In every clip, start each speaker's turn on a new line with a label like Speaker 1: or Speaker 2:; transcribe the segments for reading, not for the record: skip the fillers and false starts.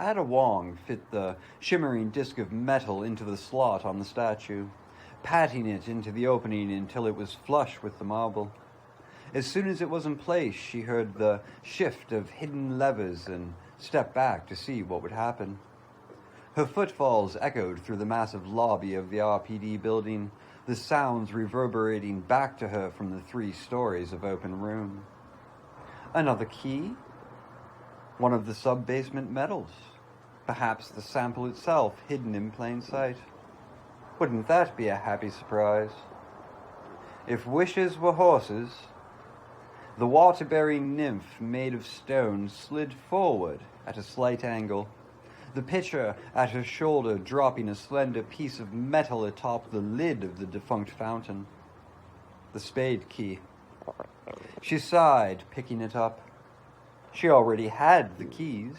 Speaker 1: Ada Wong fit the shimmering disc of metal into the slot on the statue, patting it into the opening until it was flush with the marble. As soon as it was in place, she heard the shift of hidden levers and stepped back to see what would happen. Her footfalls echoed through the massive lobby of the RPD building, the sounds reverberating back to her from the 3 stories of open room. Another key? One of the sub-basement metals. Perhaps the sample itself hidden in plain sight. Wouldn't that be a happy surprise? If wishes were horses, the water-bearing nymph made of stone slid forward at a slight angle, the pitcher at her shoulder dropping a slender piece of metal atop the lid of the defunct fountain. The spade key. She sighed, picking it up. She already had the keys.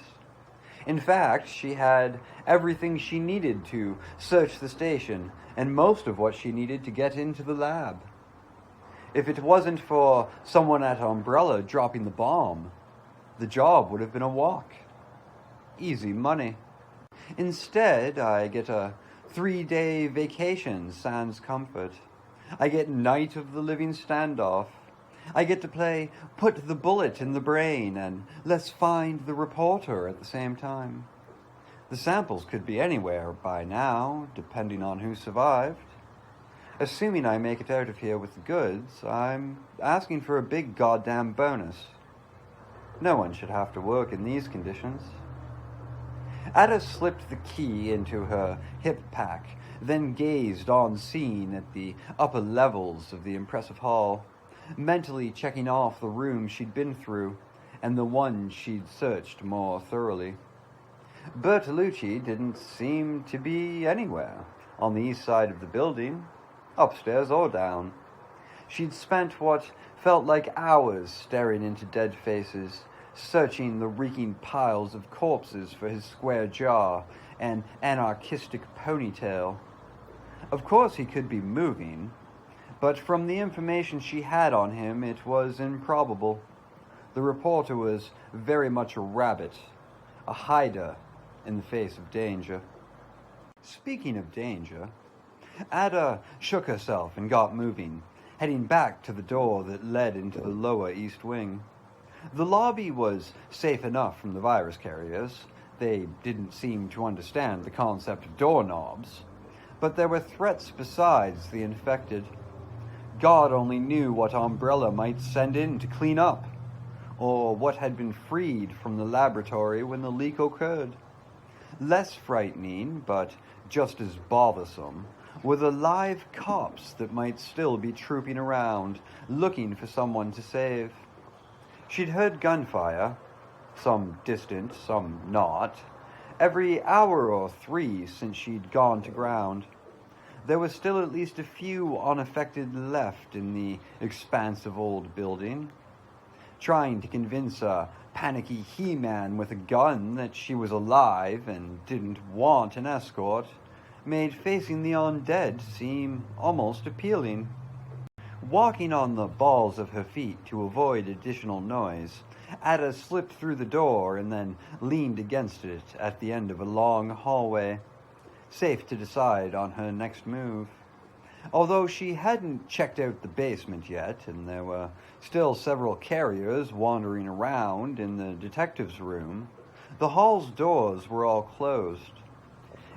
Speaker 1: In fact, she had everything she needed to search the station, and most of what she needed to get into the lab. If it wasn't for someone at Umbrella dropping the bomb, the job would have been a walk. Easy money. Instead, I get a 3-day vacation sans comfort. I get Night of the Living Standoff. I get to play Put the Bullet in the Brain and Let's Find the Reporter at the same time. The samples could be anywhere by now, depending on who survived. Assuming I make it out of here with the goods, I'm asking for a big goddamn bonus. No one should have to work in these conditions. Ada slipped the key into her hip pack, then gazed on scene at the upper levels of the impressive hall, mentally checking off the room she'd been through and the one she'd searched more thoroughly. Bertolucci didn't seem to be anywhere on the east side of the building, upstairs or down. She'd spent what felt like hours staring into dead faces, searching the reeking piles of corpses for his square jaw and anarchistic ponytail. Of course he could be moving, but from the information she had on him, it was improbable. The reporter was very much a rabbit, a hider in the face of danger. Speaking of danger, Ada shook herself and got moving, heading back to the door that led into the lower east wing. The lobby was safe enough from the virus carriers. They didn't seem to understand the concept of doorknobs, but there were threats besides the infected. God only knew what Umbrella might send in to clean up, or what had been freed from the laboratory when the leak occurred. Less frightening, but just as bothersome, were the live cops that might still be trooping around, looking for someone to save. She'd heard gunfire, some distant, some not, every hour or 3 since she'd gone to ground. There were still at least a few unaffected left in the expansive old building, trying to convince a panicky He-Man with a gun that she was alive and didn't want an escort made facing the undead seem almost appealing. Walking on the balls of her feet to avoid additional noise, Ada slipped through the door and then leaned against it at the end of a long hallway, safe to decide on her next move. Although she hadn't checked out the basement yet, and there were still several carriers wandering around in the detective's room, the hall's doors were all closed.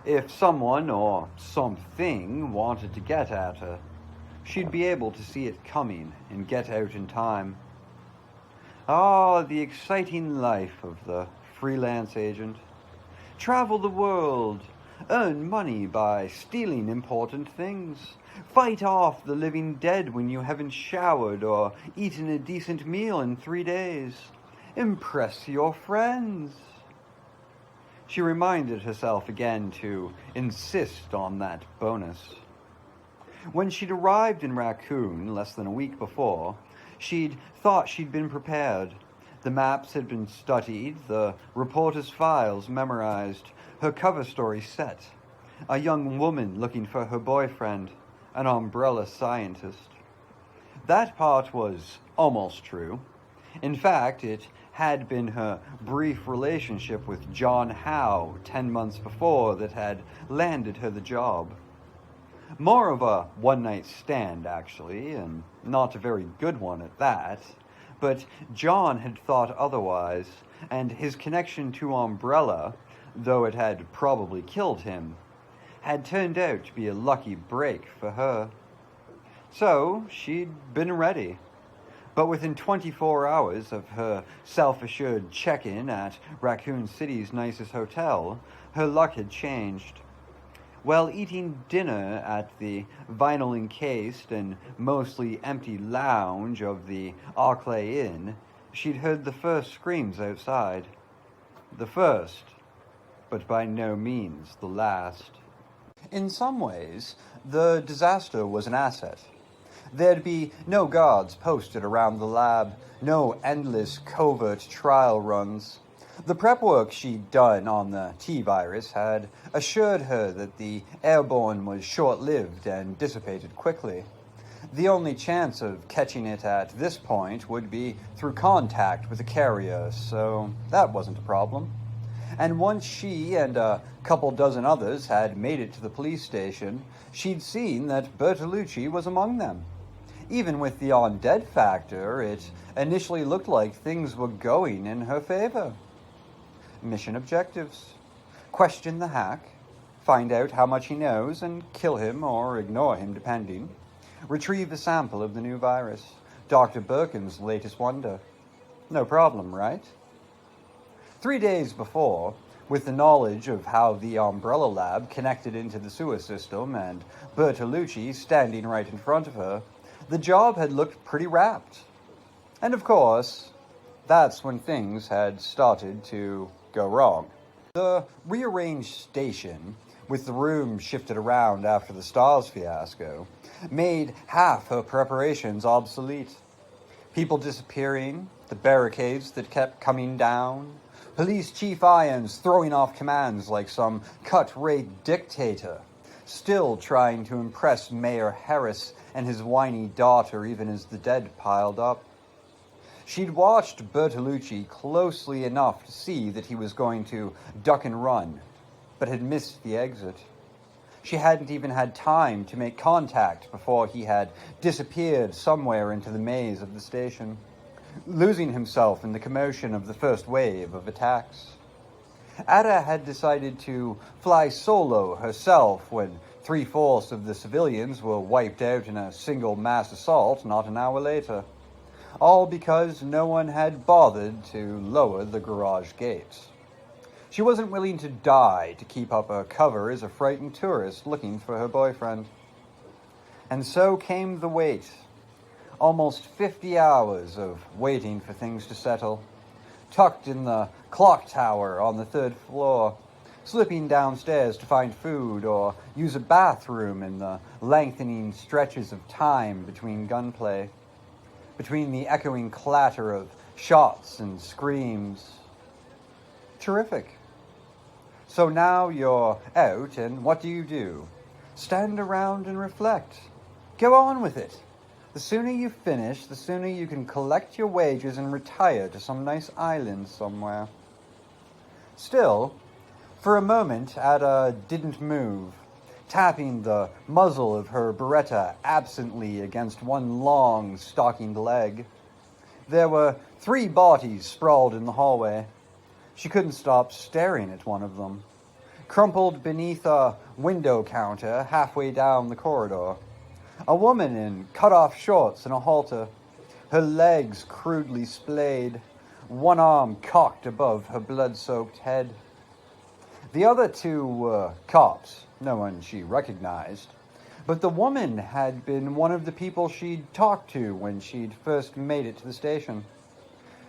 Speaker 1: If someone or something wanted to get at her, she'd be able to see it coming and get out in time. Ah, the exciting life of the freelance agent. Travel the world, earn money by stealing important things, fight off the living dead when you haven't showered or eaten a decent meal in 3 days, impress your friends. She reminded herself again to insist on that bonus. When she'd arrived in Raccoon less than a week before, she'd thought she'd been prepared. The maps had been studied, the reporter's files memorized, her cover story set. A young woman looking for her boyfriend, an umbrella scientist. That part was almost true. In fact, it had been her brief relationship with John Howe 10 months before that had landed her the job. More of a one-night stand, actually, and not a very good one at that. But John had thought otherwise, and his connection to Umbrella, though it had probably killed him, had turned out to be a lucky break for her. So she'd been ready. But within 24 hours of her self-assured check-in at Raccoon City's nicest hotel, her luck had changed. While eating dinner at the vinyl-encased and mostly empty lounge of the Arclay Inn, she'd heard the first screams outside. The first, but by no means the last. In some ways, the disaster was an asset. There'd be no guards posted around the lab, no endless covert trial runs. The prep work she'd done on the T-virus had assured her that the airborne was short-lived and dissipated quickly. The only chance of catching it at this point would be through contact with a carrier, so that wasn't a problem. And once she and a couple dozen others had made it to the police station, she'd seen that Bertolucci was among them. Even with the on-dead factor, it initially looked like things were going in her favor. Mission objectives: question the hack, find out how much he knows and kill him or ignore him depending, retrieve a sample of the new virus, Dr. Birkin's latest wonder. No problem, right? 3 days before, with the knowledge of how the Umbrella Lab connected into the sewer system and Bertolucci standing right in front of her, the job had looked pretty wrapped. And of course, that's when things had started to go wrong. The rearranged station, with the room shifted around after the Stars fiasco, made half her preparations obsolete. People disappearing, the barricades that kept coming down, Police Chief Irons throwing off commands like some cut-rate dictator, still trying to impress Mayor Harris and his whiny daughter even as the dead piled up. She'd watched Bertolucci closely enough to see that he was going to duck and run, but had missed the exit. She hadn't even had time to make contact before he had disappeared somewhere into the maze of the station, losing himself in the commotion of the first wave of attacks. Ada had decided to fly solo herself when 3/4 of the civilians were wiped out in a single mass assault not an hour later, all because no one had bothered to lower the garage gates. She wasn't willing to die to keep up her cover as a frightened tourist looking for her boyfriend. And so came the wait. Almost 50 hours of waiting for things to settle, tucked in the clock tower on the 3rd floor, slipping downstairs to find food or use a bathroom in the lengthening stretches of time between gunplay, between the echoing clatter of shots and screams. Terrific. So now you're out, and what do? Stand around and reflect. Go on with it. The sooner you finish, the sooner you can collect your wages and retire to some nice island somewhere. Still, for a moment, Ada didn't move, tapping the muzzle of her Beretta absently against one long, stockinged leg. There were 3 bodies sprawled in the hallway. She couldn't stop staring at one of them, crumpled beneath a window counter halfway down the corridor. A woman in cut-off shorts and a halter, her legs crudely splayed, one arm cocked above her blood-soaked head. The other 2 were cops, no one she recognized, but the woman had been one of the people she'd talked to when she'd first made it to the station.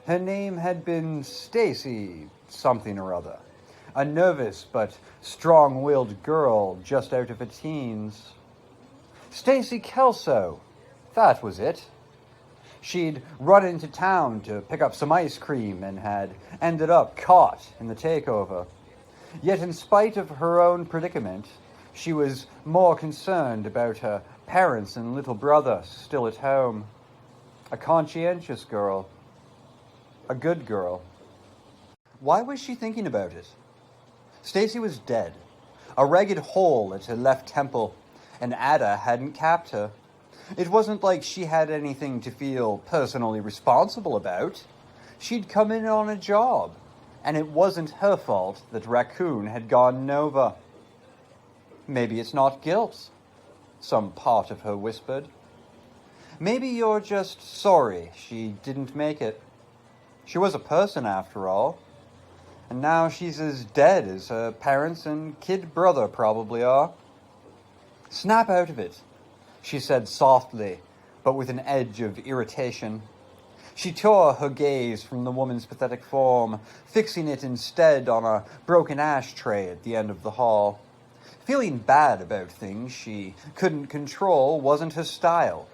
Speaker 1: Her name had been Stacy something or other, a nervous but strong-willed girl just out of her teens. Stacy Kelso, that was it. She'd run into town to pick up some ice cream and had ended up caught in the takeover. Yet in spite of her own predicament, she was more concerned about her parents and little brother still at home. A conscientious girl. A good girl. Why was she thinking about it? Stacy was dead. A ragged hole at her left temple, and Ada hadn't capped her. It wasn't like she had anything to feel personally responsible about. She'd come in on a job, and it wasn't her fault that Raccoon had gone Nova. Maybe it's not guilt, some part of her whispered. Maybe you're just sorry she didn't make it. She was a person after all, and now she's as dead as her parents and kid brother probably are. Snap out of it, she said softly, but with an edge of irritation. She tore her gaze from the woman's pathetic form, fixing it instead on a broken ashtray at the end of the hall. Feeling bad about things she couldn't control wasn't her style.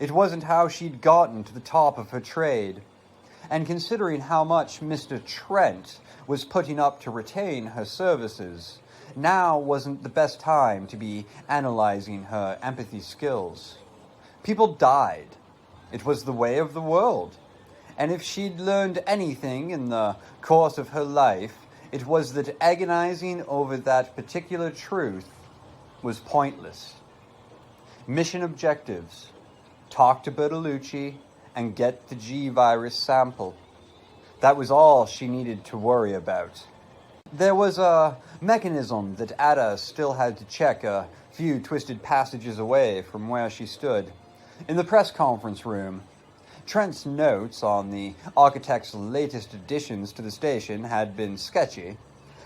Speaker 1: It wasn't how she'd gotten to the top of her trade. And considering how much Mr. Trent was putting up to retain her services, now wasn't the best time to be analyzing her empathy skills. People died. It was the way of the world. And if she'd learned anything in the course of her life, it was that agonizing over that particular truth was pointless. Mission objectives: talk to Bertolucci and get the G virus sample. That was all she needed to worry about. There was a mechanism that Ada still had to check a few twisted passages away from where she stood. In the press conference room, Trent's notes on the architect's latest additions to the station had been sketchy,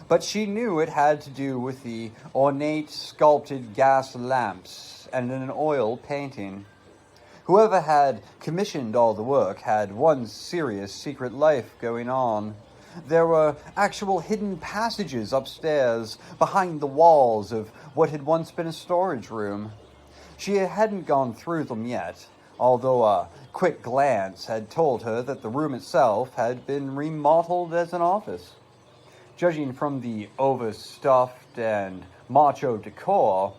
Speaker 1: but she knew it had to do with the ornate sculpted gas lamps and an oil painting. Whoever had commissioned all the work had one serious secret life going on. There were actual hidden passages upstairs behind the walls of what had once been a storage room. She hadn't gone through them yet, although a quick glance had told her that the room itself had been remodeled as an office. Judging from the overstuffed and macho decor,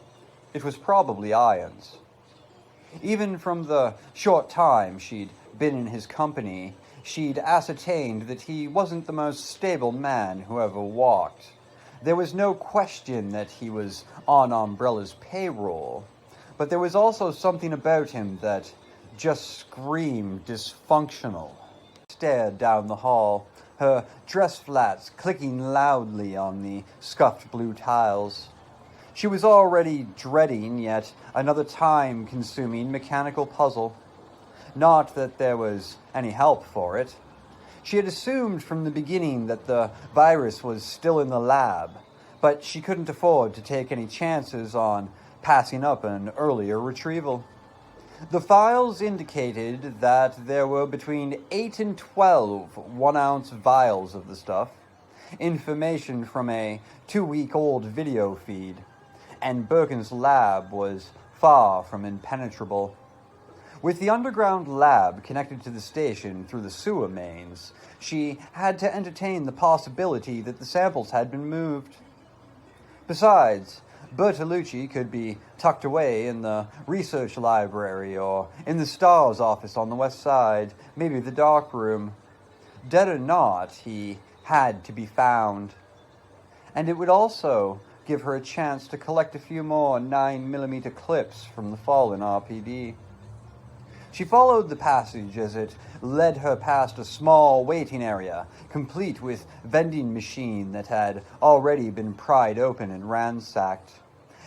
Speaker 1: it was probably Ian's. Even from the short time she'd been in his company, she'd ascertained that he wasn't the most stable man who ever walked. There was no question that he was on Umbrella's payroll, but there was also something about him that just screamed dysfunctional. She stared down the hall, her dress flats clicking loudly on the scuffed blue tiles. She was already dreading yet another time-consuming mechanical puzzle. Not that there was any help for it. She had assumed from the beginning that the virus was still in the lab, but she couldn't afford to take any chances on passing up an earlier retrieval. The files indicated that there were between 8 and 12 one-ounce vials of the stuff, information from a 2-week-old video feed, and Birkin's lab was far from impenetrable. With the underground lab connected to the station through the sewer mains, she had to entertain the possibility that the samples had been moved. Besides, Bertolucci could be tucked away in the research library or in the STARS office on the west side, maybe the dark room. Dead or not, he had to be found. And it would also give her a chance to collect a few more 9mm clips from the fallen RPD. She followed the passage as it led her past a small waiting area, complete with vending machine that had already been pried open and ransacked.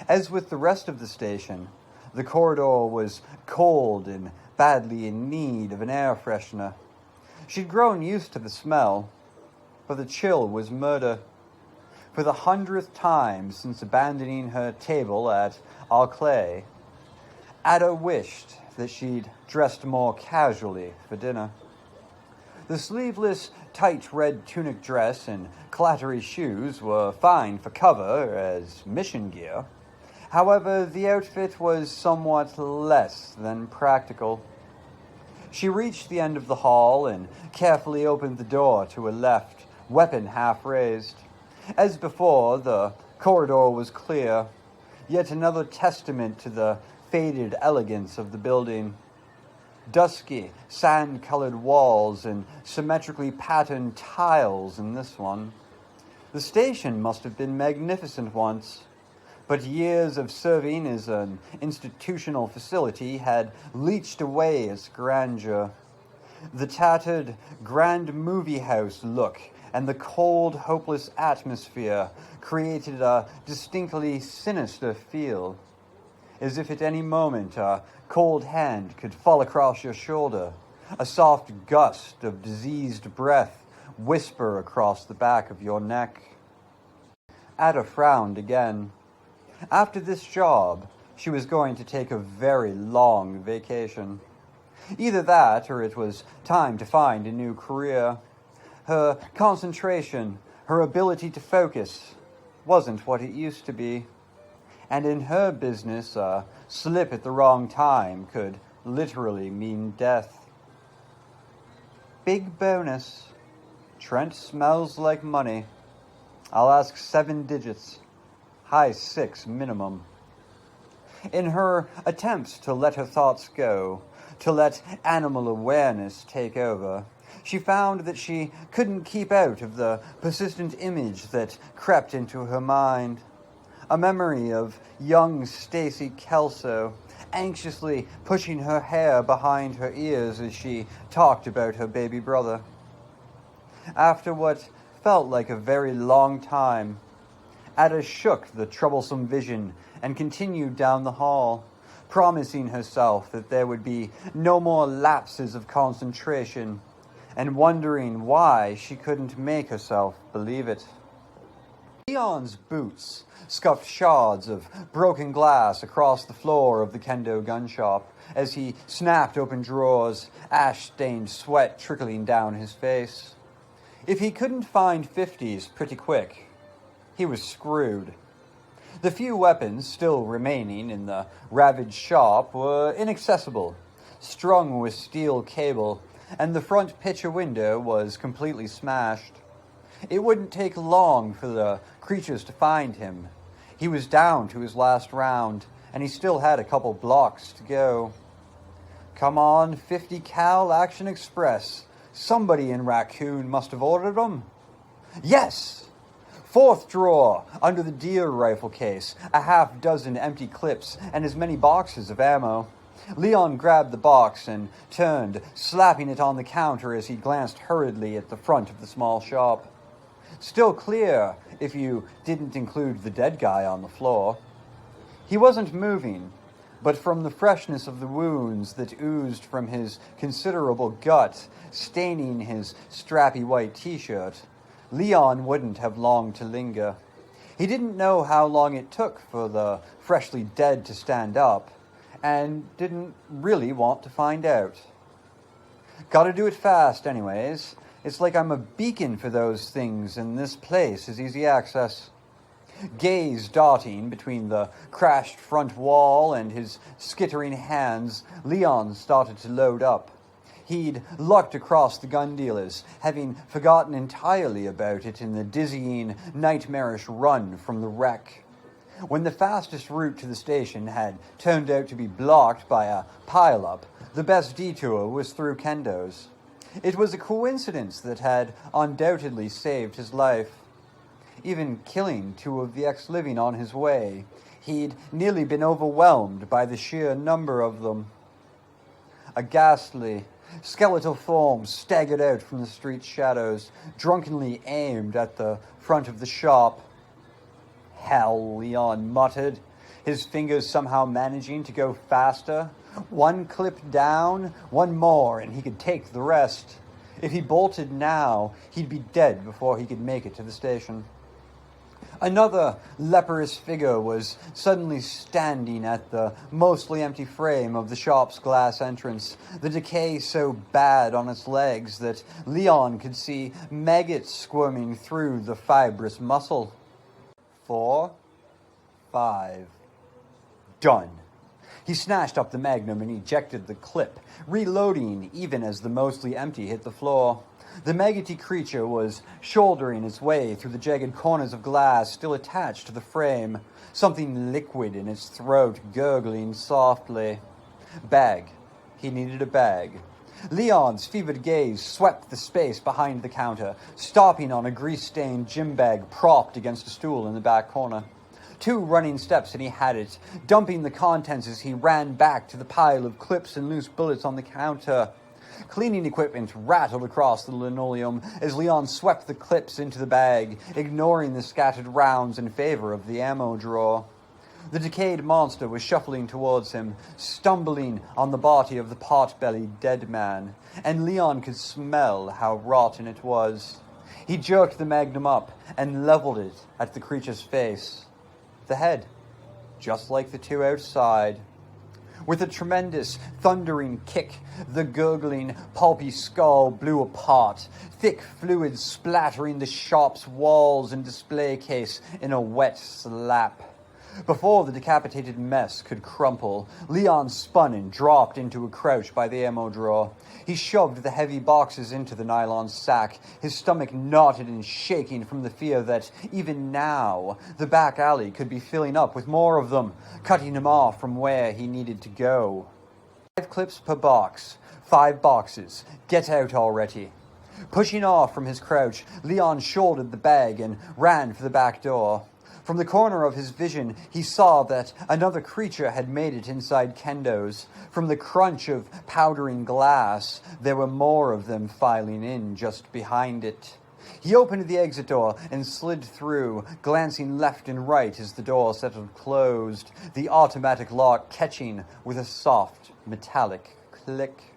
Speaker 1: As with the rest of the station, the corridor was cold and badly in need of an air freshener. She'd grown used to the smell, but the chill was murder. For the 100th time since abandoning her table at Alclay, Ada wished that she'd dressed more casually for dinner. The sleeveless, tight red tunic dress and clattery shoes were fine for cover as mission gear. However, the outfit was somewhat less than practical. She reached the end of the hall and carefully opened the door to her left, weapon half raised. As before, the corridor was clear, yet another testament to the faded elegance of the building. dusky, sand-colored walls and symmetrically patterned tiles in this one. The station must have been magnificent once, but years of serving as an institutional facility had leached away its grandeur. The tattered, grand movie house look and the cold, hopeless atmosphere created a distinctly sinister feel, as if at any moment a cold hand could fall across your shoulder, a soft gust of diseased breath whisper across the back of your neck. Ada frowned again. After this job, she was going to take a very long vacation. Either that, or it was time to find a new career. Her concentration, her ability to focus, wasn't what it used to be. And in her business, a slip at the wrong time could literally mean death. Big bonus. Trent smells like money. I'll ask 7 digits. High 6 minimum. In her attempts to let her thoughts go, to let animal awareness take over, she found that she couldn't keep out of the persistent image that crept into her mind. A memory of young Stacy Kelso, anxiously pushing her hair behind her ears as she talked about her baby brother. After what felt like a very long time, Ada shook the troublesome vision and continued down the hall, promising herself that there would be no more lapses of concentration, and wondering why she couldn't make herself believe it. Leon's boots scuffed shards of broken glass across the floor of the kendo gun shop as he snapped open drawers, ash-stained sweat trickling down his face. If he couldn't find 50s pretty quick, he was screwed. The few weapons still remaining in the ravaged shop were inaccessible, strung with steel cable, and the front picture window was completely smashed. It wouldn't take long for the creatures to find him. He was down to his last round, and he still had a couple blocks to go. Come on, 50 cal Action Express. Somebody in Raccoon must have ordered them. Yes! 4th drawer, under the deer rifle case, a half dozen empty clips and as many boxes of ammo. Leon grabbed the box and turned, slapping it on the counter as he glanced hurriedly at the front of the small shop. Still clear, if you didn't include the dead guy on the floor. He wasn't moving, but from the freshness of the wounds that oozed from his considerable gut, staining his strappy white t-shirt, Leon wouldn't have long to linger. He didn't know how long it took for the freshly dead to stand up, and didn't really want to find out. Gotta do it fast, anyways. It's like I'm a beacon for those things, and this place is easy access. Gaze darting between the crashed front wall and his skittering hands, Leon started to load up. He'd lucked across the gun dealers, having forgotten entirely about it in the dizzying, nightmarish run from the wreck. When the fastest route to the station had turned out to be blocked by a pile-up, the best detour was through Kendo's. It was a coincidence that had undoubtedly saved his life. Even killing 2 of the ex-living on his way, he'd nearly been overwhelmed by the sheer number of them. A ghastly, skeletal form staggered out from the street shadows, drunkenly aimed at the front of the shop. Hell, Leon muttered, his fingers somehow managing to go faster. 1 clip down, 1 more, and he could take the rest. If he bolted now, he'd be dead before he could make it to the station. Another leprous figure was suddenly standing at the mostly empty frame of the shop's glass entrance, the decay so bad on its legs that Leon could see maggots squirming through the fibrous muscle. 4, 5. Done. He snatched up the magnum and ejected the clip, reloading even as the mostly empty hit the floor. The maggoty creature was shouldering its way through the jagged corners of glass still attached to the frame, something liquid in its throat gurgling softly. Bag. He needed a bag. Leon's fevered gaze swept the space behind the counter, stopping on a grease-stained gym bag propped against a stool in the back corner. 2 running steps and he had it, dumping the contents as he ran back to the pile of clips and loose bullets on the counter. Cleaning equipment rattled across the linoleum as Leon swept the clips into the bag, ignoring the scattered rounds in favor of the ammo drawer. The decayed monster was shuffling towards him, stumbling on the body of the pot-bellied dead man, and Leon could smell how rotten it was. He jerked the magnum up and leveled it at the creature's face. The head, just like the 2 outside. With a tremendous, thundering kick, the gurgling, pulpy skull blew apart, thick fluid splattering the shop's walls and display case in a wet slap. Before the decapitated mess could crumple, Leon spun and dropped into a crouch by the ammo drawer. He shoved the heavy boxes into the nylon sack, his stomach knotted and shaking from the fear that, even now, the back alley could be filling up with more of them, cutting him off from where he needed to go. 5 clips per box. 5 boxes. Get out already. Pushing off from his crouch, Leon shouldered the bag and ran for the back door. From the corner of his vision, he saw that another creature had made it inside Kendo's. From the crunch of powdering glass, there were more of them filing in just behind it. He opened the exit door and slid through, glancing left and right as the door settled closed, the automatic lock catching with a soft, metallic click.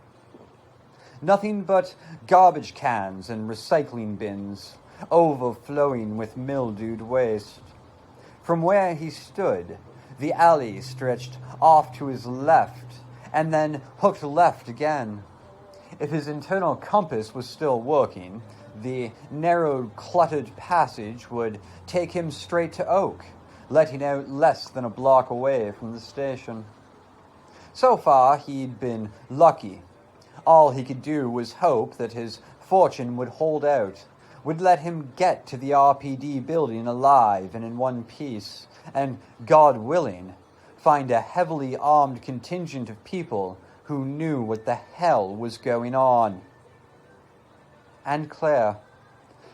Speaker 1: Nothing but garbage cans and recycling bins, overflowing with mildewed waste. From where he stood, the alley stretched off to his left, and then hooked left again. If his internal compass was still working, the narrowed, cluttered passage would take him straight to Oak, letting out less than a block away from the station. So far, he'd been lucky. All he could do was hope that his fortune would hold out, would let him get to the RPD building alive and in one piece, and, God willing, find a heavily armed contingent of people who knew what the hell was going on. And Claire.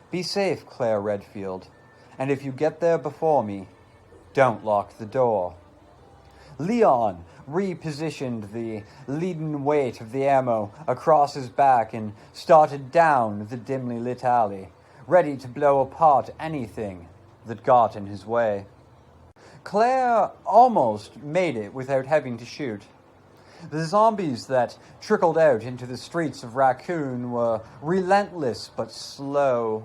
Speaker 1: Be safe, Claire Redfield, and if you get there before me, don't lock the door. Leon repositioned the leaden weight of the ammo across his back and started down the dimly lit alley, ready to blow apart anything that got in his way. Claire almost made it without having to shoot. The zombies that trickled out into the streets of Raccoon were relentless but slow,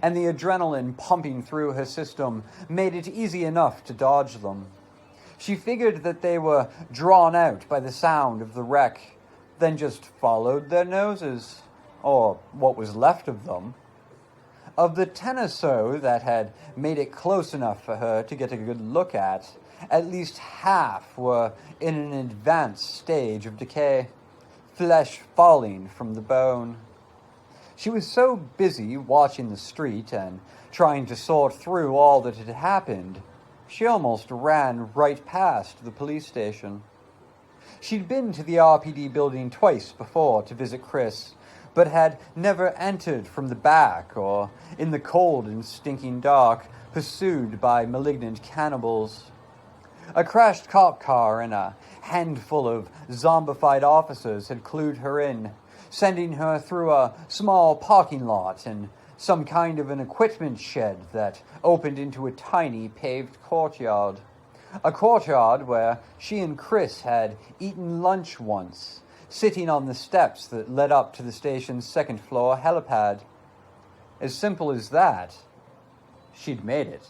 Speaker 1: and the adrenaline pumping through her system made it easy enough to dodge them. She figured that they were drawn out by the sound of the wreck, then just followed their noses, or what was left of them. Of the 10 or so that had made it close enough for her to get a good look at least half were in an advanced stage of decay, flesh falling from the bone. She was so busy watching the street and trying to sort through all that had happened, she almost ran right past the police station. She'd been to the RPD building twice before to visit Chris, but had never entered from the back or in the cold and stinking dark, pursued by malignant cannibals. A crashed cop car and a handful of zombified officers had clued her in, sending her through a small parking lot and some kind of an equipment shed that opened into a tiny paved courtyard. A courtyard where she and Chris had eaten lunch once, sitting on the steps that led up to the station's second-floor helipad. As simple as that, she'd made it.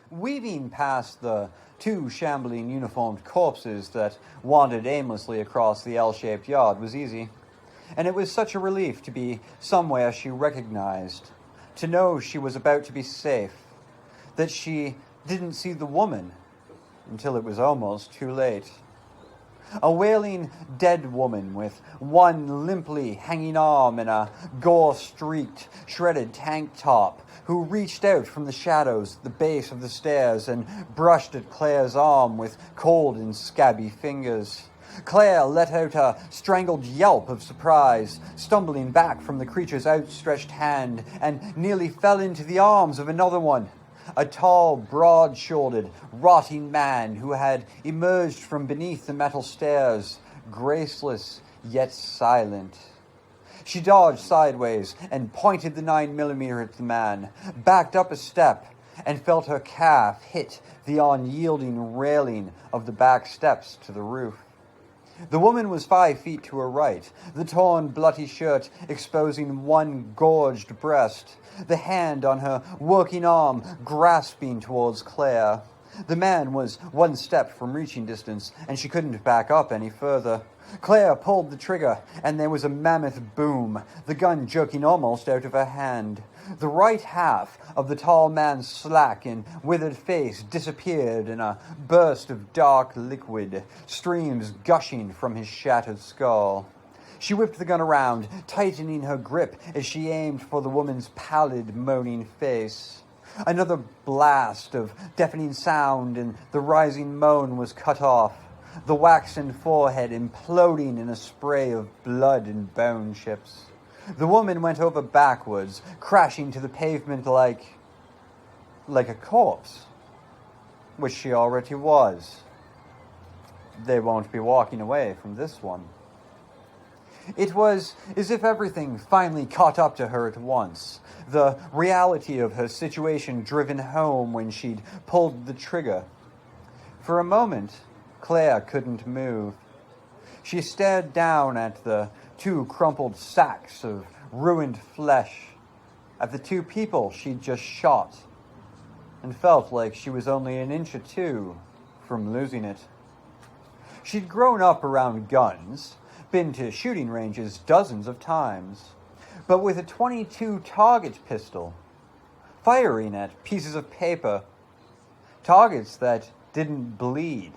Speaker 1: Weaving past the 2 shambling uniformed corpses that wandered aimlessly across the L-shaped yard was easy, and it was such a relief to be somewhere she recognized, to know she was about to be safe, that she didn't see the woman until it was almost too late. A wailing dead woman with one limply hanging arm and a gore-streaked, shredded tank top, who reached out from the shadows at the base of the stairs and brushed at Claire's arm with cold and scabby fingers. Claire let out a strangled yelp of surprise, stumbling back from the creature's outstretched hand, and nearly fell into the arms of another one. A tall, broad-shouldered, rotting man who had emerged from beneath the metal stairs, graceless yet silent. She dodged sideways and pointed the 9mm at the man, backed up a step, and felt her calf hit the unyielding railing of the back steps to the roof. The woman was 5 feet to her right, the torn, bloody shirt exposing one gorged breast, the hand on her working arm grasping towards Claire. The man was 1 step from reaching distance, and she couldn't back up any further. Claire pulled the trigger, and there was a mammoth boom, the gun jerking almost out of her hand. The right half of the tall man's slack and withered face disappeared in a burst of dark liquid, streams gushing from his shattered skull. She whipped the gun around, tightening her grip as she aimed for the woman's pallid, moaning face. Another blast of deafening sound, and the rising moan was cut off, the waxen forehead imploding in a spray of blood and bone chips. The woman went over backwards, crashing to the pavement like a corpse, which she already was. They won't be walking away from this one. It was as if everything finally caught up to her at once, the reality of her situation driven home when she'd pulled the trigger. For a moment, Claire couldn't move. She stared down at the 2 crumpled sacks of ruined flesh, at the 2 people she'd just shot, and felt like she was only an inch or 2 from losing it. She'd grown up around guns, been to shooting ranges dozens of times, but with a .22 target pistol, firing at pieces of paper, targets that didn't bleed,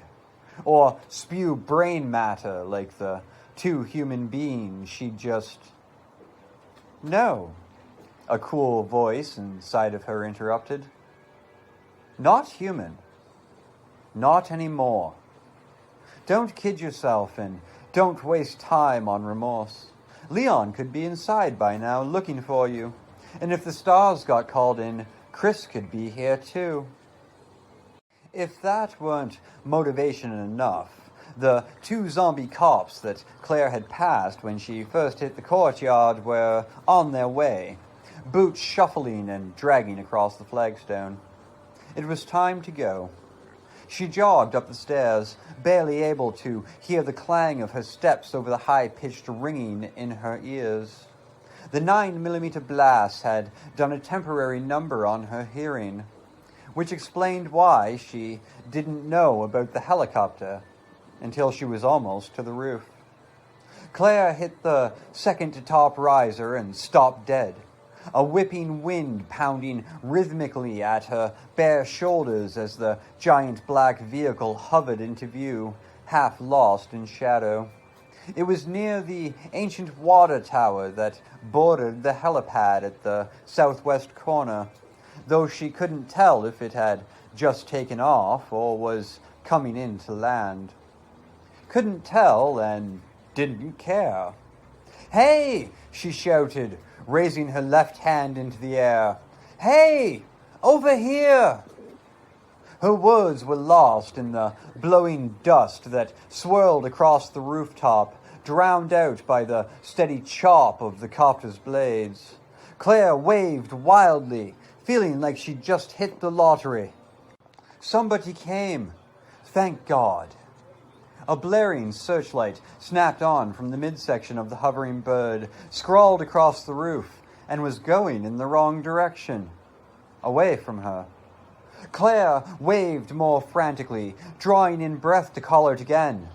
Speaker 1: or spew brain matter like the 2 human beings she'd just... No, a cool voice inside of her interrupted. Not human. Not anymore. Don't kid yourself and don't waste time on remorse. Leon could be inside by now looking for you, and if the stars got called in, Chris could be here too. If that weren't motivation enough, the 2 zombie cops that Claire had passed when she first hit the courtyard were on their way, boots shuffling and dragging across the flagstone. It was time to go. She jogged up the stairs, barely able to hear the clang of her steps over the high-pitched ringing in her ears. The 9mm blast had done a temporary number on her hearing, which explained why she didn't know about the helicopter until she was almost to the roof. Claire hit the second-to-top riser and stopped dead, a whipping wind pounding rhythmically at her bare shoulders as the giant black vehicle hovered into view, half lost in shadow. It was near the ancient water tower that bordered the helipad at the southwest corner, though she couldn't tell if it had just taken off or was coming in to land. Couldn't tell and didn't care. "Hey!" she shouted, raising her left hand into the air. "Hey! Over here!" Her words were lost in the blowing dust that swirled across the rooftop, drowned out by the steady chop of the copter's blades. Claire waved wildly, feeling like she'd just hit the lottery. Somebody came. Thank God. A blaring searchlight snapped on from the midsection of the hovering bird, scrawled across the roof, and was going in the wrong direction, away from her. Claire waved more frantically, drawing in breath to call out again,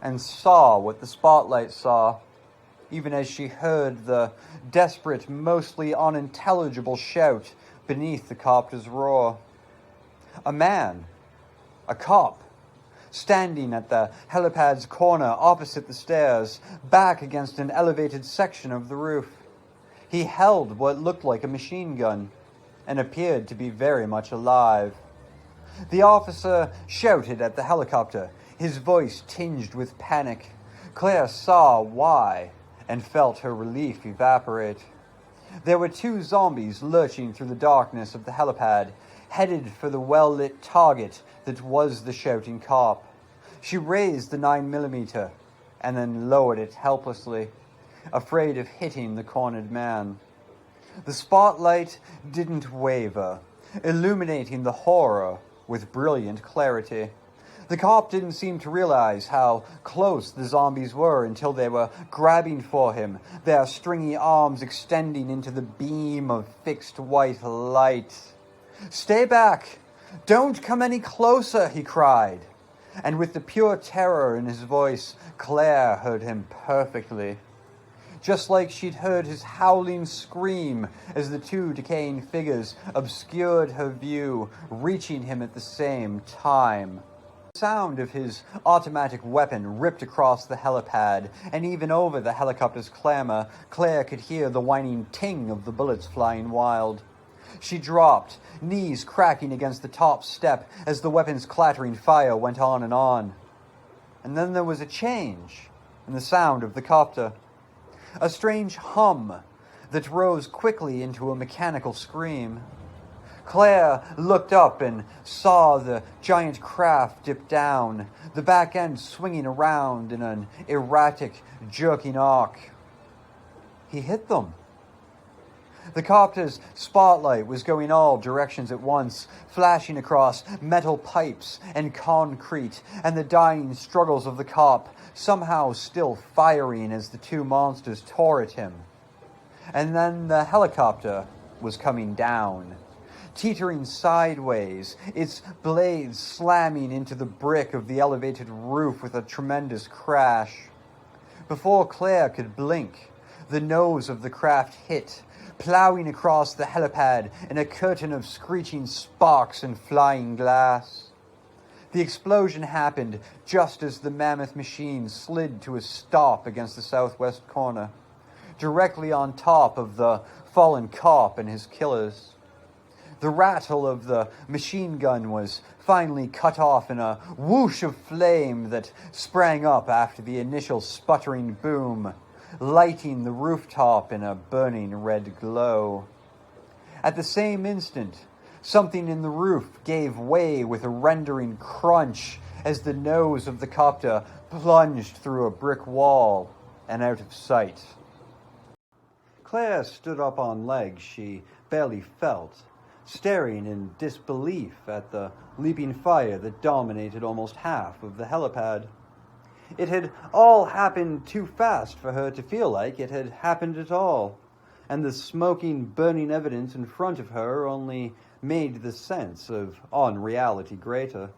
Speaker 1: and saw what the spotlight saw, even as she heard the desperate, mostly unintelligible shout beneath the copter's roar. A man, a cop, standing at the helipad's corner opposite the stairs, back against an elevated section of the roof. He held what looked like a machine gun and appeared to be very much alive. The officer shouted at the helicopter. his voice tinged with panic. Claire saw why and felt her relief evaporate. There were two zombies lurching through the darkness of the helipad, headed for the well-lit target that was the shouting cop. She raised the 9mm and then lowered it helplessly, afraid of hitting the cornered man. The spotlight didn't waver, illuminating the horror with brilliant clarity. The cop didn't seem to realize how close the zombies were until they were grabbing for him, their stringy arms extending into the beam of fixed white light. "Stay back! Don't come any closer!" he cried. And with the pure terror in his voice, Claire heard him perfectly. Just like she'd heard his howling scream as the two decaying figures obscured her view, reaching him at the same time. The sound of his automatic weapon ripped across the helipad, and even over the helicopter's clamor, Claire could hear the whining ting of the bullets flying wild. She dropped, knees cracking against the top step as the weapon's clattering fire went on. And then there was a change in the sound of the copter. A strange hum that rose quickly into a mechanical scream. Claire looked up and saw the giant craft dip down, the back end swinging around in an erratic, jerking arc. He hit them. The copter's spotlight was going all directions at once, flashing across metal pipes and concrete, and the dying struggles of the cop, somehow still firing as the two monsters tore at him. And then the helicopter was coming down, teetering sideways, its blades slamming into the brick of the elevated roof with a tremendous crash. Before Claire could blink, the nose of the craft hit, plowing across the helipad in a curtain of screeching sparks and flying glass. The explosion happened just as the mammoth machine slid to a stop against the southwest corner, directly on top of the fallen cop and his killers. The rattle of the machine gun was finally cut off in a whoosh of flame that sprang up after the initial sputtering boom, lighting the rooftop in a burning red glow. At the same instant, something in the roof gave way with a rending crunch as the nose of the copter plunged through a brick wall and out of sight. Claire stood up on legs she barely felt, staring in disbelief at the leaping fire that dominated almost half of the helipad. It had all happened too fast for her to feel like it had happened at all, and the smoking, burning evidence in front of her only made the sense of unreality greater.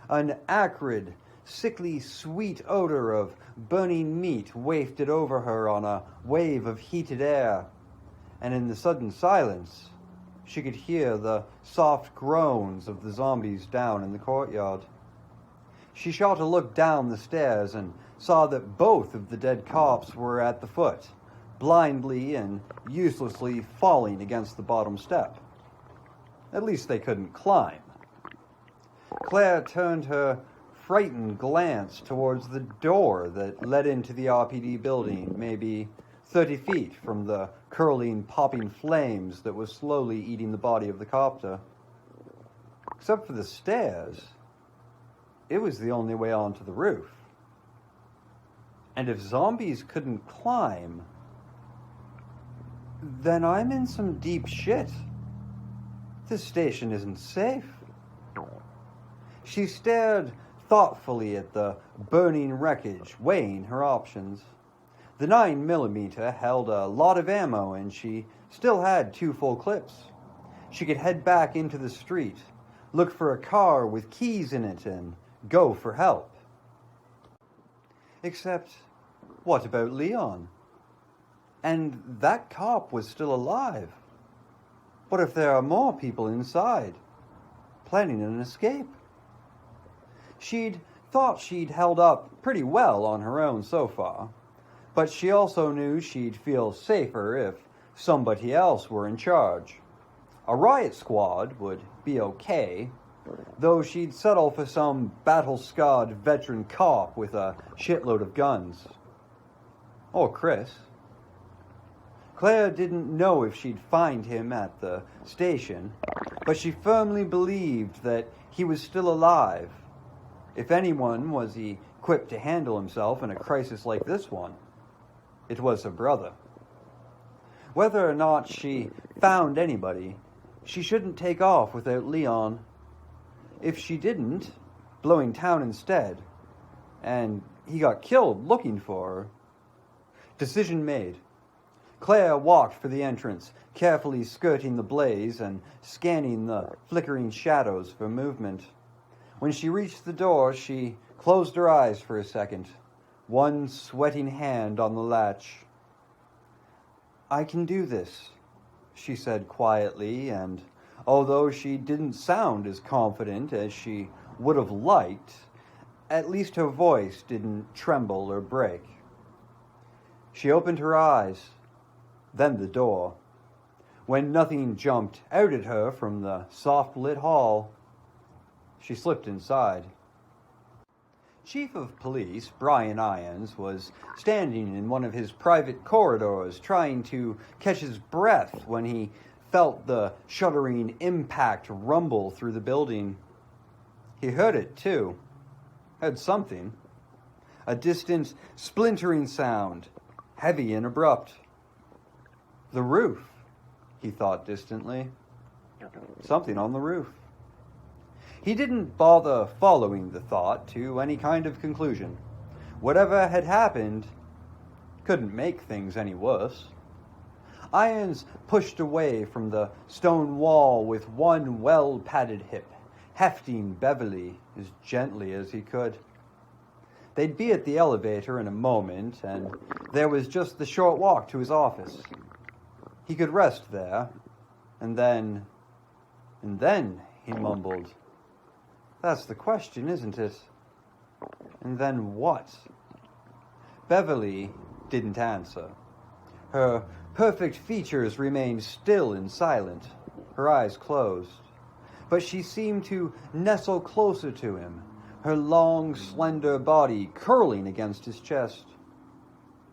Speaker 1: An acrid, sickly sweet odor of burning meat wafted over her on a wave of heated air, and in the sudden silence, she could hear the soft groans of the zombies down in the courtyard. She shot a look down the stairs and saw that both of the dead cops were at the foot, blindly and uselessly falling against the bottom step. At least they couldn't climb. Claire turned her frightened glance towards the door that led into the RPD building, maybe 30 feet from the curling, popping flames that was slowly eating the body of the copter. Except for the stairs, it was the only way onto the roof. And if zombies couldn't climb, then I'm in some deep shit. This station isn't safe. She stared thoughtfully at the burning wreckage, weighing her options. The 9mm held a lot of ammo, and she still had 2 full clips. She could head back into the street, look for a car with keys in it, and go for help. Except, what about Leon? And that cop was still alive. What if there are more people inside, planning an escape? She'd thought she'd held up pretty well on her own so far, but she also knew she'd feel safer if somebody else were in charge. A riot squad would be okay, though she'd settle for some battle-scarred veteran cop with a shitload of guns. Or Chris. Claire didn't know if she'd find him at the station, but she firmly believed that he was still alive. If anyone was equipped to handle himself in a crisis like this one, it was her brother. Whether or not she found anybody, she shouldn't take off without Leon. If she didn't, blowing town instead, and he got killed looking for her. Decision made. Claire walked for the entrance, carefully skirting the blaze and scanning the flickering shadows for movement. When she reached the door, she closed her eyes for a second, one sweating hand on the latch. "I can do this," she said quietly, and although she didn't sound as confident as she would have liked, at least her voice didn't tremble or break. She opened her eyes, then the door. When nothing jumped out at her from the soft-lit hall, she slipped inside. Chief of Police Brian Irons was standing in one of his private corridors trying to catch his breath when he felt the shuddering impact rumble through the building. He heard it, too. Heard something. A distant, splintering sound, heavy and abrupt. The roof, he thought distantly. Something on the roof. He didn't bother following the thought to any kind of conclusion. Whatever had happened couldn't make things any worse. Irons pushed away from the stone wall with one well-padded hip, hefting Beverly as gently as he could. They'd be at the elevator in a moment, and there was just the short walk to his office. He could rest there, and then, he mumbled, "That's the question, isn't it? And then what?" Beverly didn't answer. Her perfect features remained still and silent, her eyes closed. But she seemed to nestle closer to him, her long, slender body curling against his chest.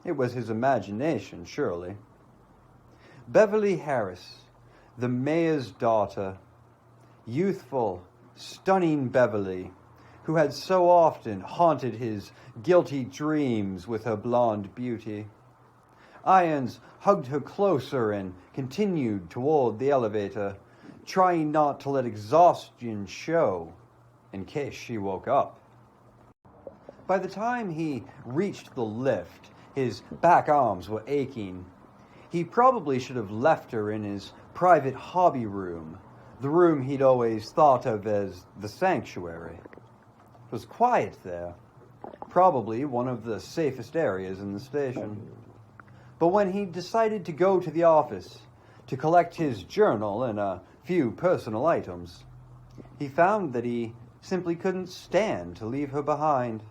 Speaker 1: It was his imagination, surely. Beverly Harris, the mayor's daughter, youthful, stunning Beverly, who had so often haunted his guilty dreams with her blonde beauty. Irons hugged her closer and continued toward the elevator, trying not to let exhaustion show in case she woke up. By the time he reached the lift, his back arms were aching. He probably should have left her in his private hobby room, the room he'd always thought of as the sanctuary. It was quiet there, probably one of the safest areas in the station. But when he decided to go to the office to collect his journal and a few personal items, he found that he simply couldn't stand to leave her behind.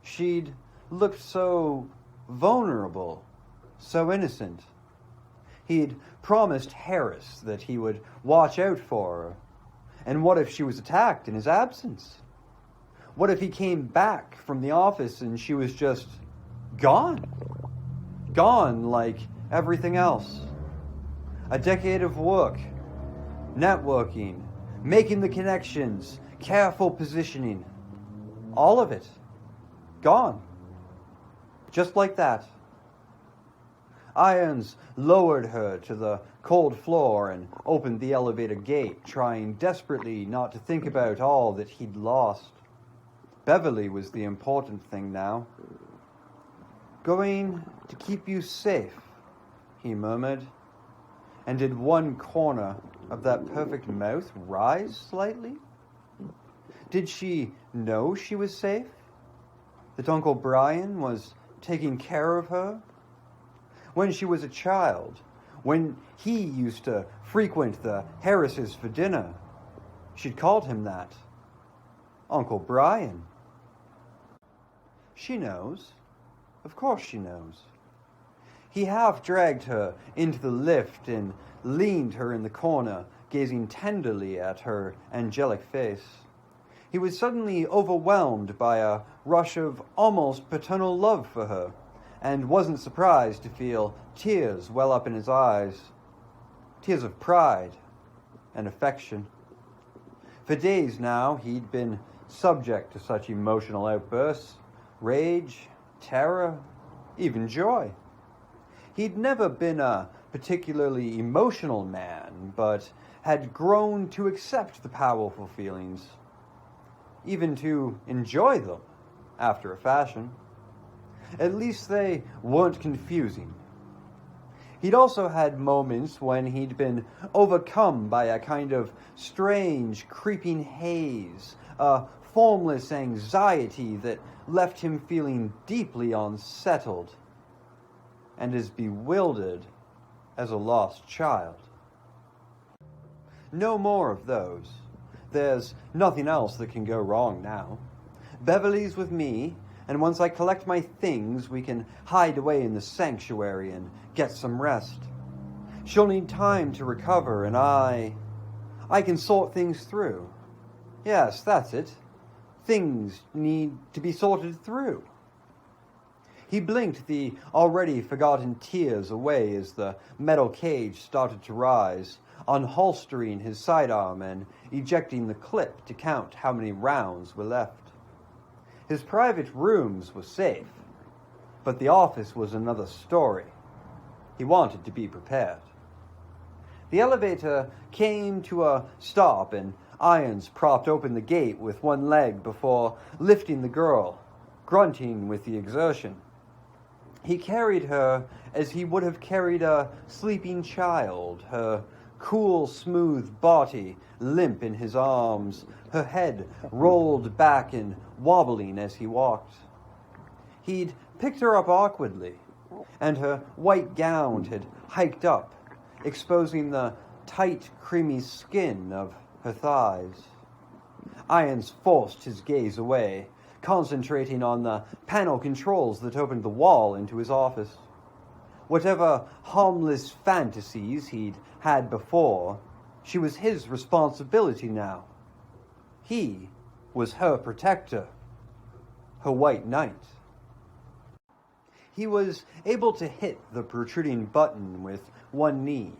Speaker 1: She'd looked so vulnerable, so innocent. He'd promised Harris that he would watch out for her. And what if she was attacked in his absence? What if he came back from the office and she was just gone? Gone like everything else. A decade of work, networking, making the connections, careful positioning. All of it. Gone. Just like that. Irons lowered her to the cold floor and opened the elevator gate, trying desperately not to think about all that he'd lost. Beverly was the important thing now. "Going to keep you safe," he murmured, and did one corner of that perfect mouth rise slightly? Did she know she was safe? That Uncle Brian was taking care of her? When she was a child, when he used to frequent the Harrises for dinner, she'd called him that. Uncle Brian. She knows. Of course she knows. He half dragged her into the lift and leaned her in the corner, gazing tenderly at her angelic face. He was suddenly overwhelmed by a rush of almost paternal love for her, and wasn't surprised to feel tears well up in his eyes. Tears of pride and affection. For days now, he'd been subject to such emotional outbursts, rage, terror, even joy. He'd never been a particularly emotional man, but had grown to accept the powerful feelings, even to enjoy them, after a fashion. At least they weren't confusing. He'd also had moments when he'd been overcome by a kind of strange, creeping haze, a formless anxiety that left him feeling deeply unsettled and as bewildered as a lost child. No more of those. There's nothing else that can go wrong now. Beverly's with me, and once I collect my things, we can hide away in the sanctuary and get some rest. She'll need time to recover, and I can sort things through. Yes, that's it. Things need to be sorted through. He blinked the already forgotten tears away as the metal cage started to rise, unholstering his sidearm and ejecting the clip to count how many rounds were left. His private rooms were safe, but the office was another story. He wanted to be prepared. The elevator came to a stop, and Irons propped open the gate with one leg before lifting the girl, grunting with the exertion. He carried her as he would have carried a sleeping child, her cool, smooth body limp in his arms, her head rolled back and wobbling as he walked. He'd picked her up awkwardly, and her white gown had hiked up, exposing the tight, creamy skin of her thighs. Irons forced his gaze away, concentrating on the panel controls that opened the wall into his office. Whatever harmless fantasies he'd had before, she was his responsibility now. He was her protector, her white knight. He was able to hit the protruding button with one knee.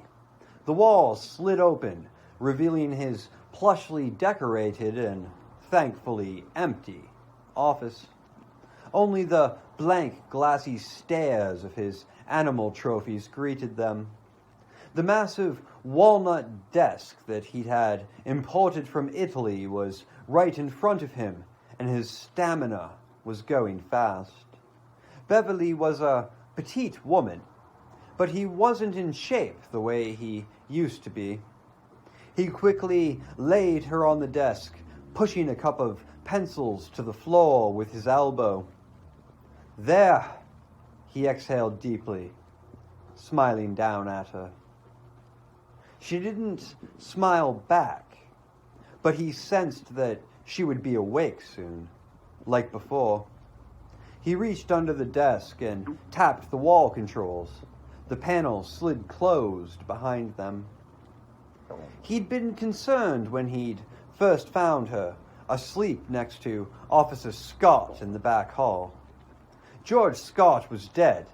Speaker 1: The wall slid open, revealing his plushly decorated and thankfully empty office. Only the blank, glassy stares of his animal trophies greeted them. The massive walnut desk that he'd had imported from Italy was right in front of him, and his stamina was going fast. Beverly was a petite woman, but he wasn't in shape the way he used to be. He quickly laid her on the desk, pushing a cup of pencils to the floor with his elbow. There, he exhaled deeply, smiling down at her. She didn't smile back, but he sensed that she would be awake soon, like before. He reached under the desk and tapped the wall controls. The panels slid closed behind them. He'd been concerned when he'd first found her, asleep next to Officer Scott in the back hall. George Scott was dead,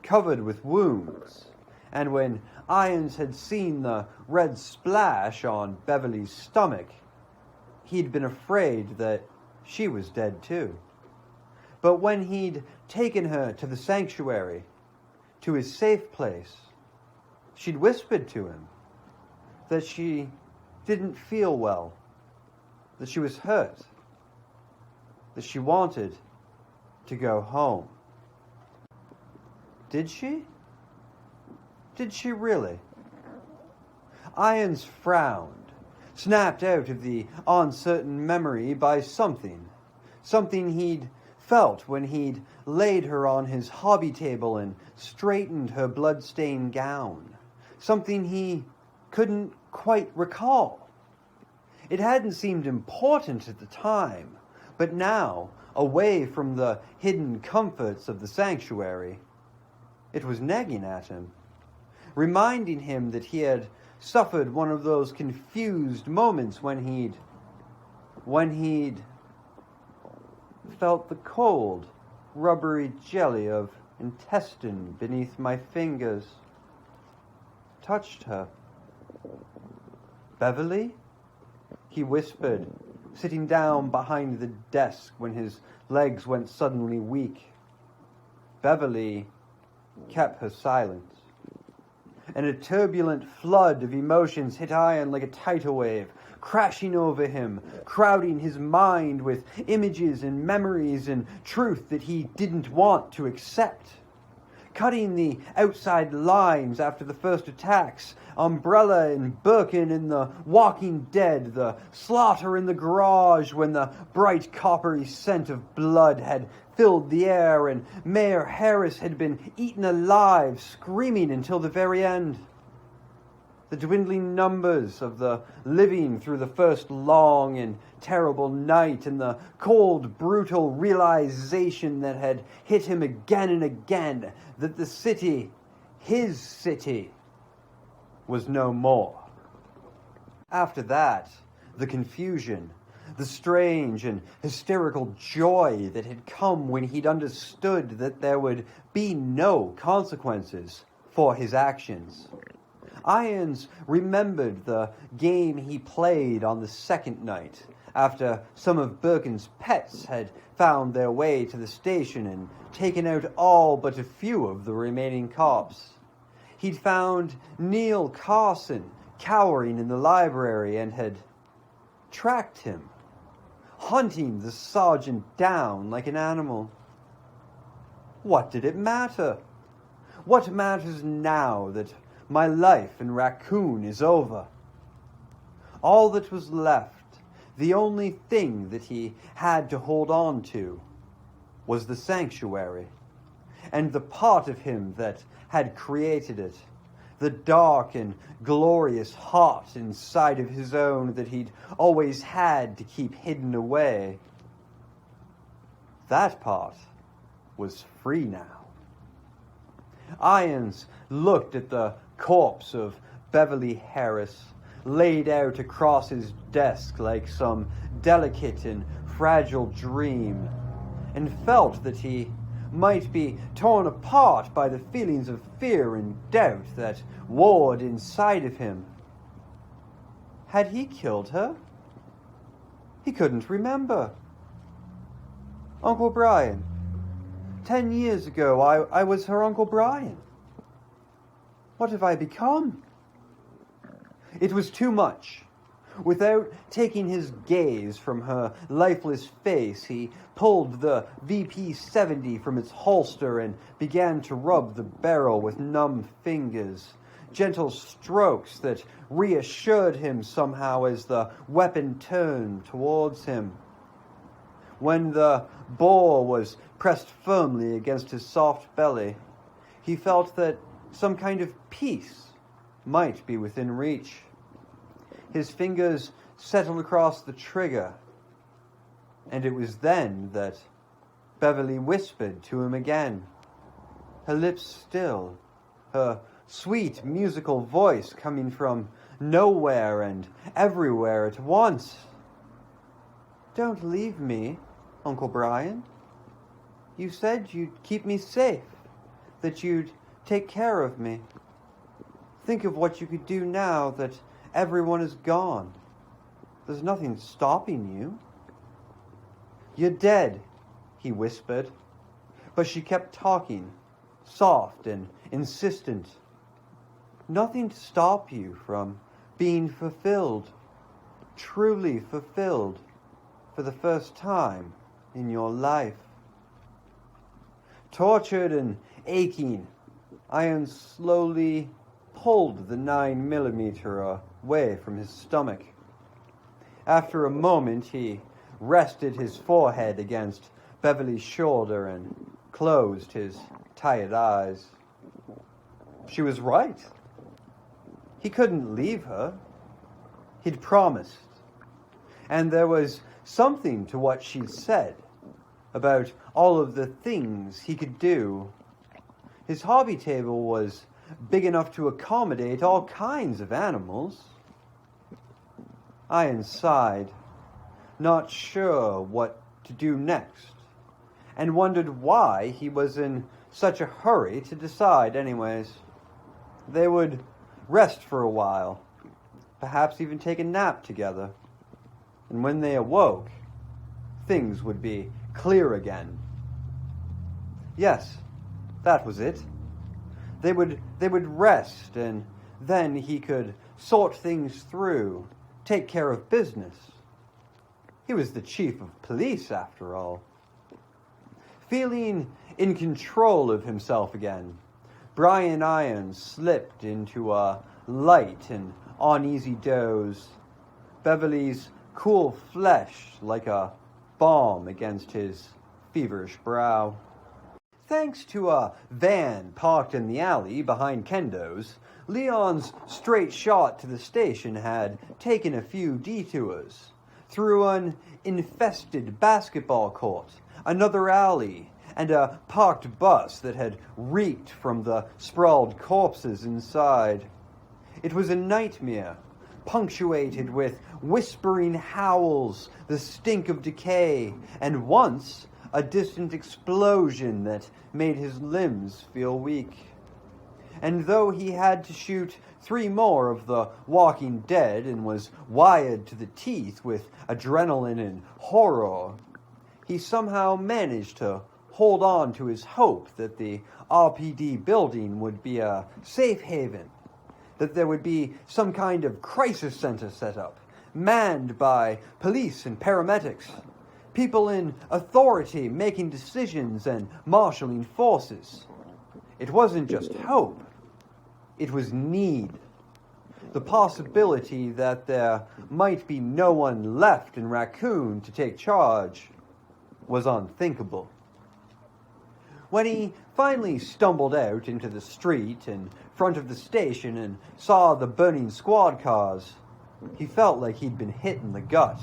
Speaker 1: covered with wounds, and when Irons had seen the red splash on Beverly's stomach, he'd been afraid that she was dead too. But when he'd taken her to the sanctuary, to his safe place, she'd whispered to him that she didn't feel well, that she was hurt, that she wanted to go home. Did she? Did she really? Irons frowned, snapped out of the uncertain memory by something he'd felt when he'd laid her on his hobby table and straightened her blood-stained gown, something he couldn't quite recall. It hadn't seemed important at the time, but now, away from the hidden comforts of the sanctuary, it was nagging at him, reminding him that he had suffered one of those confused moments when he'd felt the cold, rubbery jelly of intestine beneath my fingers. Touched her. "Beverly?" he whispered, sitting down behind the desk when his legs went suddenly weak. Beverly kept her silence, and a turbulent flood of emotions hit Ian like a tidal wave, crashing over him, crowding his mind with images and memories and truth that he didn't want to accept. Cutting the outside lines after the first attacks, Umbrella and Birkin in The Walking Dead, the slaughter in the garage when the bright coppery scent of blood had filled the air and Mayor Harris had been eaten alive, screaming until the very end. The dwindling numbers of the living through the first long and terrible night, and the cold, brutal realization that had hit him again and again that the city, his city, was no more. After that, the confusion, the strange and hysterical joy that had come when he'd understood that there would be no consequences for his actions. Irons remembered the game he played on the second night, after some of Birkin's pets had found their way to the station and taken out all but a few of the remaining cops. He'd found Neil Carson cowering in the library and had tracked him, hunting the sergeant down like an animal. What did it matter? What matters now that my life in Raccoon is over? All that was left, the only thing that he had to hold on to, was the sanctuary, and the part of him that had created it, the dark and glorious heart inside of his own that he'd always had to keep hidden away. That part was free now. Irons looked at the corpse of Beverly Harris, laid out across his desk like some delicate and fragile dream, and felt that he might be torn apart by the feelings of fear and doubt that warred inside of him. Had he killed her? He couldn't remember. Uncle Brian. 10 years ago, I was her Uncle Brian. What have I become? It was too much. Without taking his gaze from her lifeless face, he pulled the VP-70 from its holster and began to rub the barrel with numb fingers, gentle strokes that reassured him somehow as the weapon turned towards him. When the bore was pressed firmly against his soft belly, he felt that some kind of peace might be within reach. His fingers settled across the trigger, and it was then that Beverly whispered to him again, her lips still, her sweet musical voice coming from nowhere and everywhere at once. "Don't leave me, Uncle Brian. You said you'd keep me safe, that you'd take care of me. Think of what you could do now that everyone is gone. There's nothing stopping you." "You're dead," he whispered, but she kept talking, soft and insistent. "Nothing to stop you from being fulfilled, truly fulfilled, for the first time in your life." Tortured and aching, Ian slowly pulled the 9mm away from his stomach. After a moment, he rested his forehead against Beverly's shoulder and closed his tired eyes. She was right. He couldn't leave her. He'd promised. And there was something to what she'd said about all of the things he could do. His hobby table was big enough to accommodate all kinds of animals. Ian sighed, not sure what to do next, and wondered why he was in such a hurry to decide anyways. They would rest for a while, perhaps even take a nap together, and when they awoke, things would be clear again. Yes, that was it. They would rest, and then he could sort things through, take care of business. He was the chief of police, after all. Feeling in control of himself again, Brian Irons slipped into a light and uneasy doze, Beverly's cool flesh like a balm against his feverish brow. Thanks to a van parked in the alley behind Kendo's, Leon's straight shot to the station had taken a few detours, through an infested basketball court, another alley, and a parked bus that had reeked from the sprawled corpses inside. It was a nightmare, punctuated with whispering howls, the stink of decay, and once a distant explosion that made his limbs feel weak. And though he had to shoot 3 more of the Walking Dead and was wired to the teeth with adrenaline and horror, he somehow managed to hold on to his hope that the RPD building would be a safe haven, that there would be some kind of crisis center set up, manned by police and paramedics, people in authority making decisions and marshalling forces. It wasn't just hope, it was need. The possibility that there might be no one left in Raccoon to take charge was unthinkable. When he finally stumbled out into the street in front of the station and saw the burning squad cars, he felt like he'd been hit in the gut.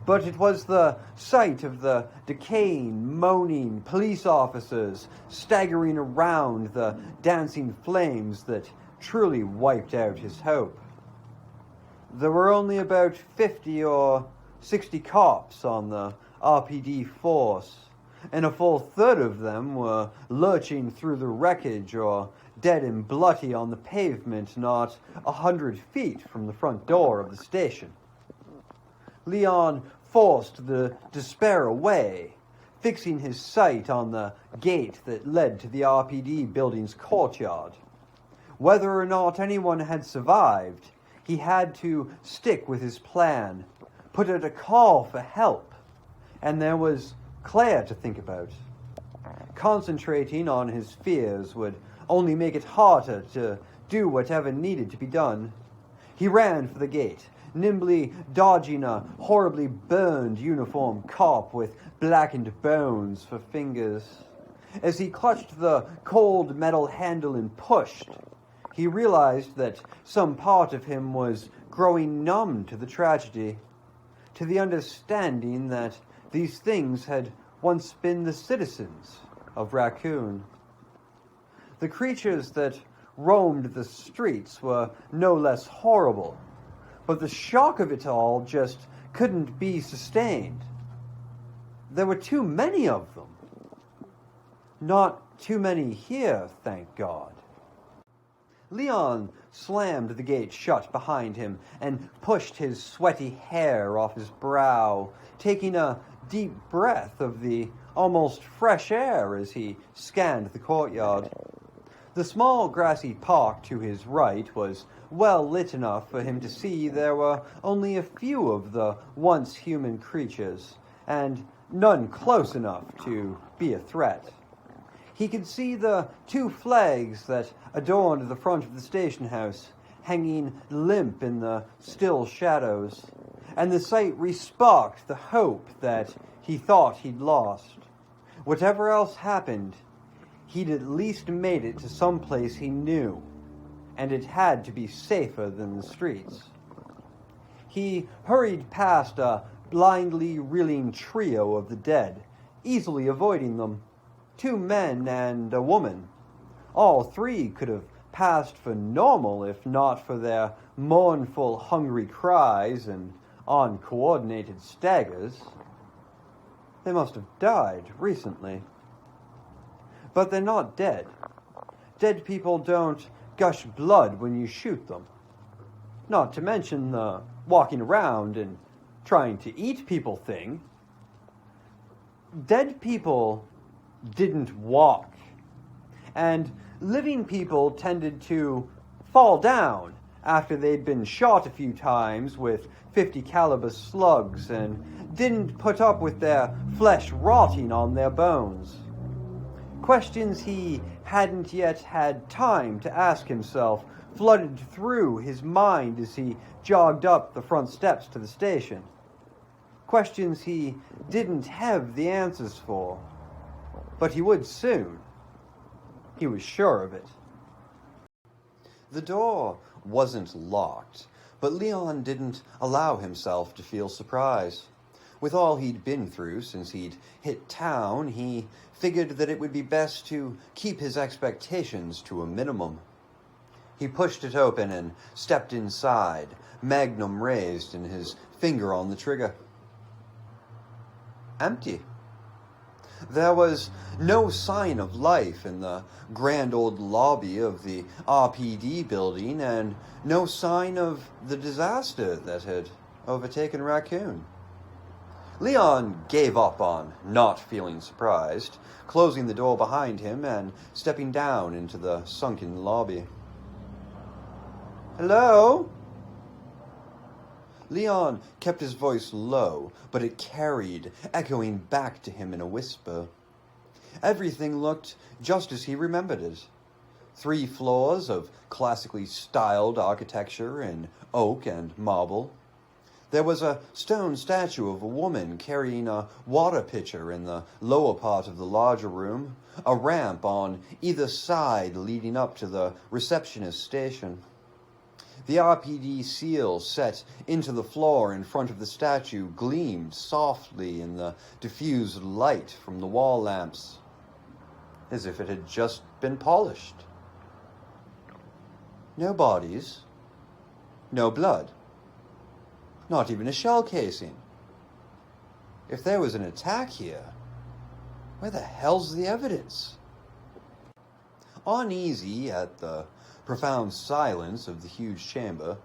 Speaker 1: But it was the sight of the decaying, moaning police officers staggering around the dancing flames that truly wiped out his hope. There were only about 50 or 60 cops on the RPD force, and a full third of them were lurching through the wreckage or dead and bloody on the pavement not 100 feet from the front door of the station. Leon forced the despair away, fixing his sight on the gate that led to the RPD building's courtyard. Whether or not anyone had survived, he had to stick with his plan, put out a call for help, and there was Claire to think about. Concentrating on his fears would only make it harder to do whatever needed to be done. He ran for the gate, nimbly dodging a horribly burned uniformed cop with blackened bones for fingers. As he clutched the cold metal handle and pushed, he realized that some part of him was growing numb to the tragedy, to the understanding that these things had once been the citizens of Raccoon. The creatures that roamed the streets were no less horrible, but the shock of it all just couldn't be sustained. There were too many of them. Not too many here, thank God. Leon slammed the gate shut behind him and pushed his sweaty hair off his brow, taking a deep breath of the almost fresh air as he scanned the courtyard. The small grassy park to his right was well lit enough for him to see there were only a few of the once human creatures, and none close enough to be a threat. He could see the 2 flags that adorned the front of the station house, hanging limp in the still shadows, and the sight re-sparked the hope that he thought he'd lost. Whatever else happened, he'd at least made it to some place he knew, and it had to be safer than the streets. He hurried past a blindly reeling trio of the dead, easily avoiding them. 2 men and a woman, All three could have passed for normal if not for their mournful, hungry cries and uncoordinated staggers. They must have died recently. But they're not dead. Dead people don't gush blood when you shoot them. Not to mention the walking around and trying to eat people thing. Dead people didn't walk. And living people tended to fall down after they'd been shot a few times with 50 caliber slugs and didn't put up with their flesh rotting on their bones. Questions he hadn't yet had time to ask himself flooded through his mind as he jogged up the front steps to the station. Questions he didn't have the answers for, but he would soon. He was sure of it. The door wasn't locked, but Leon didn't allow himself to feel surprise. With all he'd been through since he'd hit town, he figured that it would be best to keep his expectations to a minimum. He pushed it open and stepped inside, magnum raised and his finger on the trigger. Empty. There was no sign of life in the grand old lobby of the RPD building, and no sign of the disaster that had overtaken Raccoon. Leon gave up on not feeling surprised, closing the door behind him and stepping down into the sunken lobby. Hello? Leon kept his voice low, but it carried, echoing back to him in a whisper. Everything looked just as he remembered it. 3 floors of classically styled architecture in oak and marble. There was a stone statue of a woman carrying a water pitcher in the lower part of the larger room, a ramp on either side leading up to the receptionist station. The RPD seal set into the floor in front of the statue gleamed softly in the diffused light from the wall lamps, as if it had just been polished. No bodies, no blood, not even a shell casing. If there was an attack here, where the hell's the evidence? Uneasy at the profound silence of the huge chamber,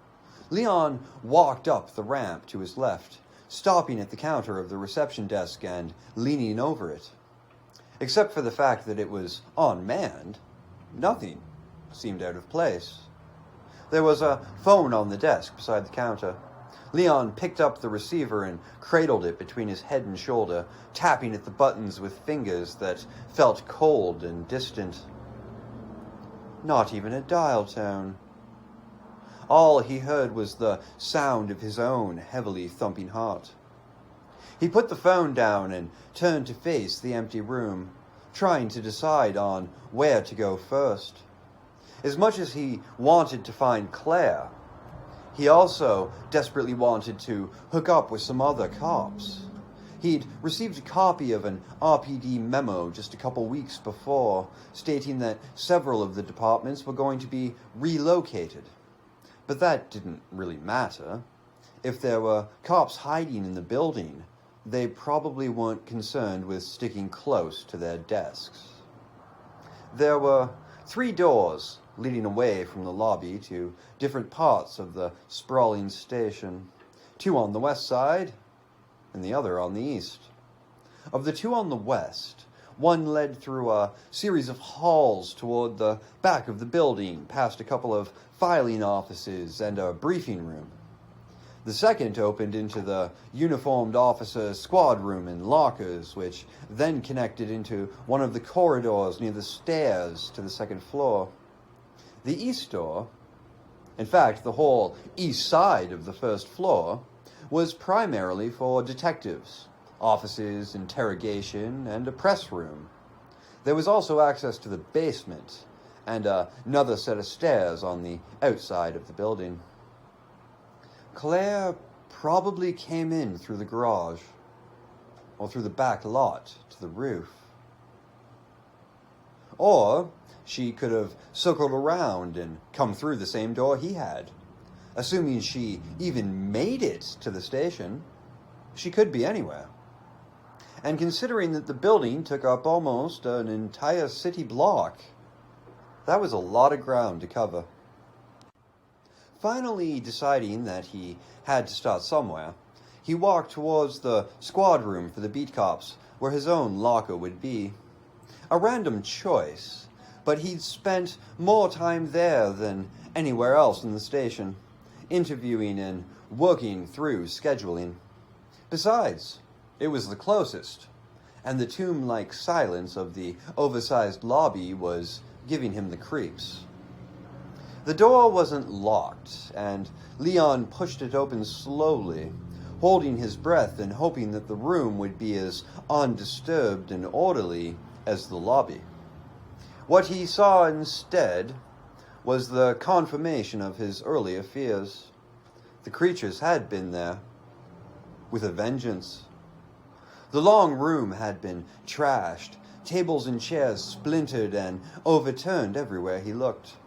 Speaker 1: Leon walked up the ramp to his left, stopping at the counter of the reception desk and leaning over it. Except for the fact that it was unmanned, nothing seemed out of place. There was a phone on the desk beside the counter. Leon picked up the receiver and cradled it between his head and shoulder, tapping at the buttons with fingers that felt cold and distant. Not even a dial tone. All he heard was the sound of his own heavily thumping heart. He put the phone down and turned to face the empty room, trying to decide on where to go first. As much as he wanted to find Claire, he also desperately wanted to hook up with some other cops. He'd received a copy of an RPD memo just a couple weeks before, stating that several of the departments were going to be relocated. But that didn't really matter. If there were cops hiding in the building, they probably weren't concerned with sticking close to their desks. There were 3 doors leading away from the lobby to different parts of the sprawling station, 2 on the west side and the other on the east. Of the 2 on the west, one led through a series of halls toward the back of the building, past a couple of filing offices and a briefing room. The second opened into the uniformed officers' squad room and lockers, which then connected into one of the corridors near the stairs to the second floor. The east door, in fact, the whole east side of the first floor, was primarily for detectives, offices, interrogation, and a press room. There was also access to the basement and another set of stairs on the outside of the building. Claire probably came in through the garage, or through the back lot to the roof. Or she could have circled around and come through the same door he had. Assuming she even made it to the station, she could be anywhere. And considering that the building took up almost an entire city block, that was a lot of ground to cover. Finally deciding that he had to start somewhere, he walked towards the squad room for the beat cops, where his own locker would be. A random choice, but he'd spent more time there than anywhere else in the station, interviewing and working through scheduling. Besides, it was the closest, and the tomb-like silence of the oversized lobby was giving him the creeps. The door wasn't locked, and Leon pushed it open slowly, holding his breath and hoping that the room would be as undisturbed and orderly as the lobby. What he saw instead was the confirmation of his earlier fears. The creatures had been there, with a vengeance. The long room had been trashed, tables and chairs splintered and overturned everywhere he looked.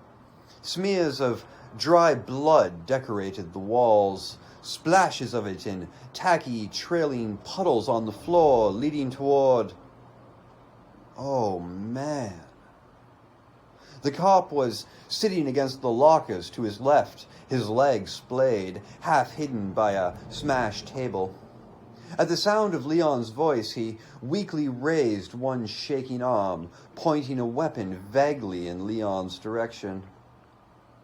Speaker 1: Smears of dry blood decorated the walls, splashes of it in tacky, trailing puddles on the floor leading toward... Oh, man. The cop was sitting against the lockers to his left, his legs splayed, half hidden by a smashed table. At the sound of Leon's voice, he weakly raised one shaking arm, pointing a weapon vaguely in Leon's direction,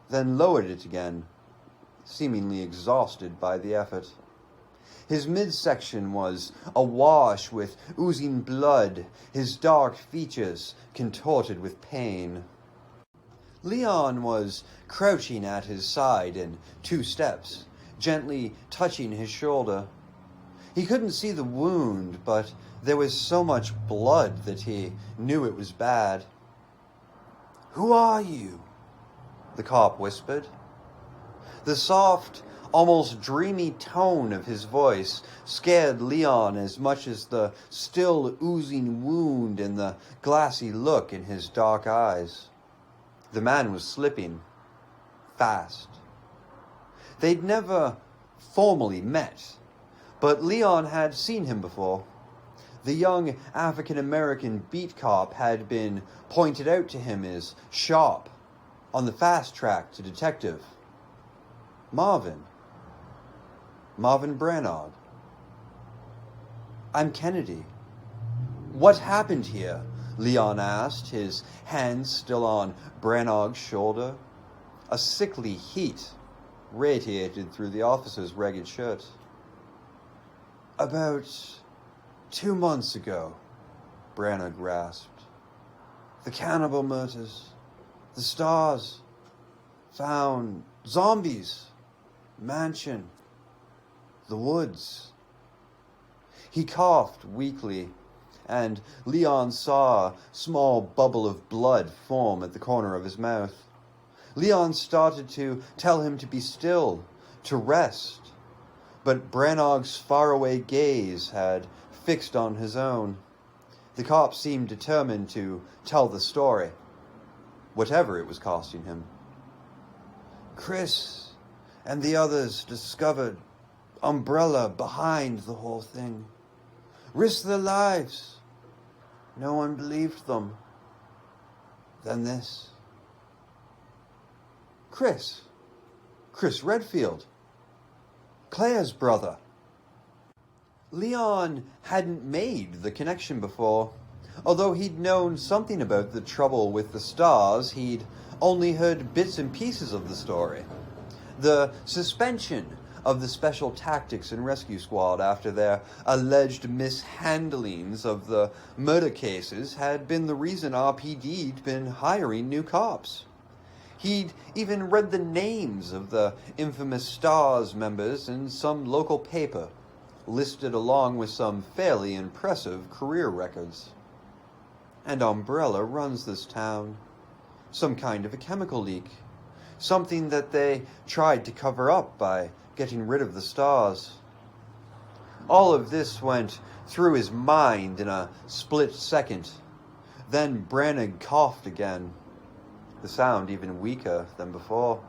Speaker 1: then lowered it again, seemingly exhausted by the effort. His midsection was awash with oozing blood, his dark features contorted with pain. Leon was crouching at his side in 2 steps, gently touching his shoulder. He couldn't see the wound, but there was so much blood that he knew it was bad. "Who are you?" the cop whispered. The soft, almost dreamy tone of his voice scared Leon as much as the still oozing wound and the glassy look in his dark eyes. The man was slipping, fast. They'd never formally met, but Leon had seen him before. The young African-American beat cop had been pointed out to him as sharp, on the fast track to detective. Marvin Branagh. "I'm Kennedy." "What happened here?" Leon asked, his hands still on Branagh's shoulder. A sickly heat radiated through the officer's ragged shirt. "About 2 months ago," Branagh grasped. "The cannibal murders, the stars, found zombies, mansion, the woods." He coughed weakly, and Leon saw a small bubble of blood form at the corner of his mouth. Leon started to tell him to be still, to rest, but Branagh's faraway gaze had fixed on his own. The cop seemed determined to tell the story, whatever it was costing him. "Chris and the others discovered Umbrella behind the whole thing. Risked their lives. No one believed them. Then this." Chris Redfield. Claire's brother. Leon hadn't made the connection before. Although he'd known something about the trouble with the stars, he'd only heard bits and pieces of the story. The suspension of the Special Tactics and Rescue Squad after their alleged mishandlings of the murder cases had been the reason RPD'd been hiring new cops. He'd even read the names of the infamous STARS members in some local paper, listed along with some fairly impressive career records. And Umbrella runs this town. Some kind of a chemical leak. Something that they tried to cover up by getting rid of the stars. All of this went through his mind in a split second. Then Brannig coughed again, the sound even weaker than before.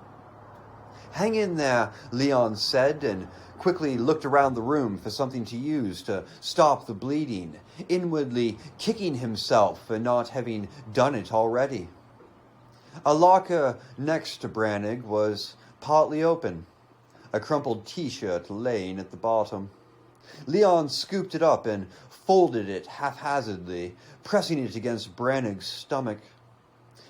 Speaker 1: "Hang in there," Leon said, and quickly looked around the room for something to use to stop the bleeding, inwardly kicking himself for not having done it already. A locker next to Brannig was partly open, a crumpled t-shirt laying at the bottom. Leon scooped it up and folded it haphazardly, pressing it against Brannig's stomach.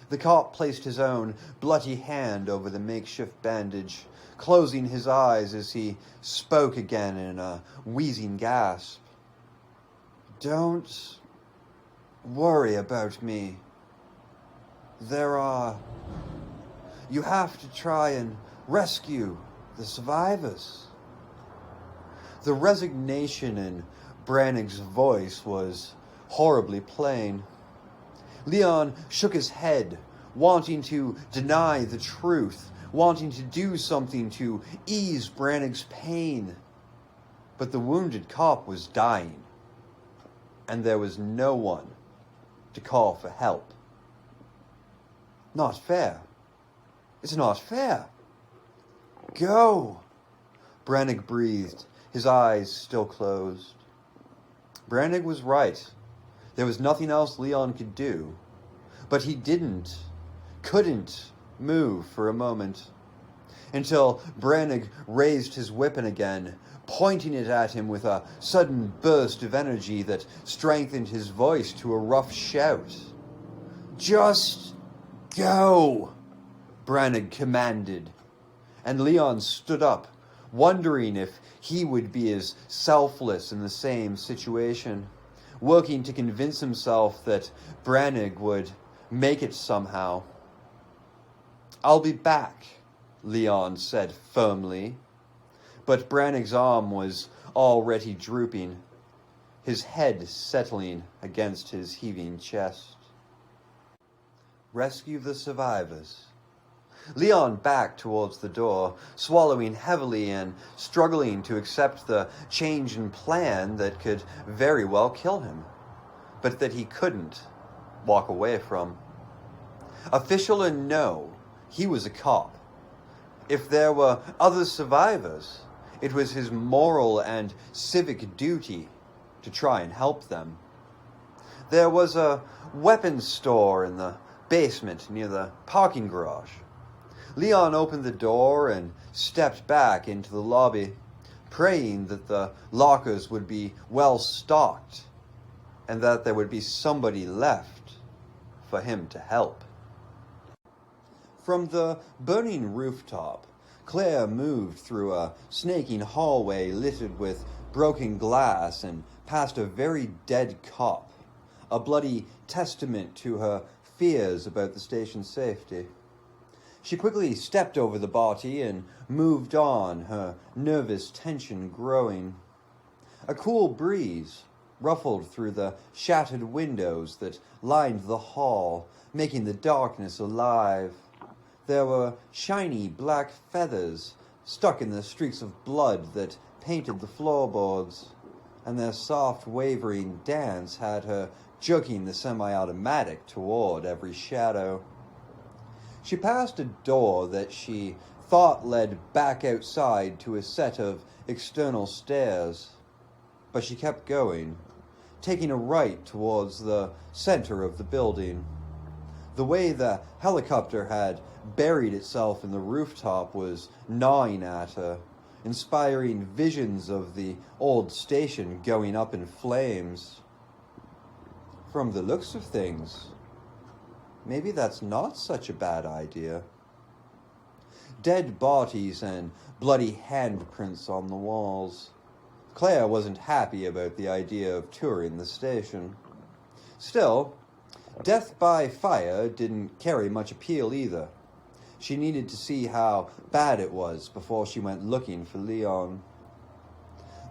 Speaker 1: The cop placed his own bloody hand over the makeshift bandage, closing his eyes as he spoke again in a wheezing gasp. "Don't worry about me. You have to try and rescue the survivors." The resignation in Brannig's voice was horribly plain. Leon shook his head, wanting to deny the truth, wanting to do something to ease Brannig's pain. But the wounded cop was dying, and there was no one to call for help. "Not fair. It's not fair." "Go," Brannig breathed, his eyes still closed. Brannig was right. There was nothing else Leon could do. But he couldn't move for a moment, until Brannig raised his weapon again, pointing it at him with a sudden burst of energy that strengthened his voice to a rough shout. "Just go," Brannig commanded, and Leon stood up, wondering if he would be as selfless in the same situation, working to convince himself that Brannig would make it somehow. "I'll be back," Leon said firmly, but Brannig's arm was already drooping, his head settling against his heaving chest. "Rescue the survivors." Leon backed towards the door, swallowing heavily and struggling to accept the change in plan that could very well kill him, but that he couldn't walk away from. Official or no, he was a cop. If there were other survivors, it was his moral and civic duty to try and help them. There was a weapons store in the basement near the parking garage. Leon opened the door and stepped back into the lobby, praying that the lockers would be well stocked and that there would be somebody left for him to help. From the burning rooftop, Claire moved through a snaking hallway littered with broken glass and past a very dead cop, a bloody testament to her fears about the station's safety. She quickly stepped over the body and moved on, her nervous tension growing. A cool breeze ruffled through the shattered windows that lined the hall, making the darkness alive. There were shiny black feathers stuck in the streaks of blood that painted the floorboards, and their soft, wavering dance had her jerking the semi-automatic toward every shadow. She passed a door that she thought led back outside to a set of external stairs, but she kept going, taking a right towards the center of the building. The way the helicopter had buried itself in the rooftop was gnawing at her, inspiring visions of the old station going up in flames. From the looks of things, maybe that's not such a bad idea. Dead bodies and bloody handprints on the walls. Claire wasn't happy about the idea of touring the station. Still, death by fire didn't carry much appeal either. She needed to see how bad it was before she went looking for Leon.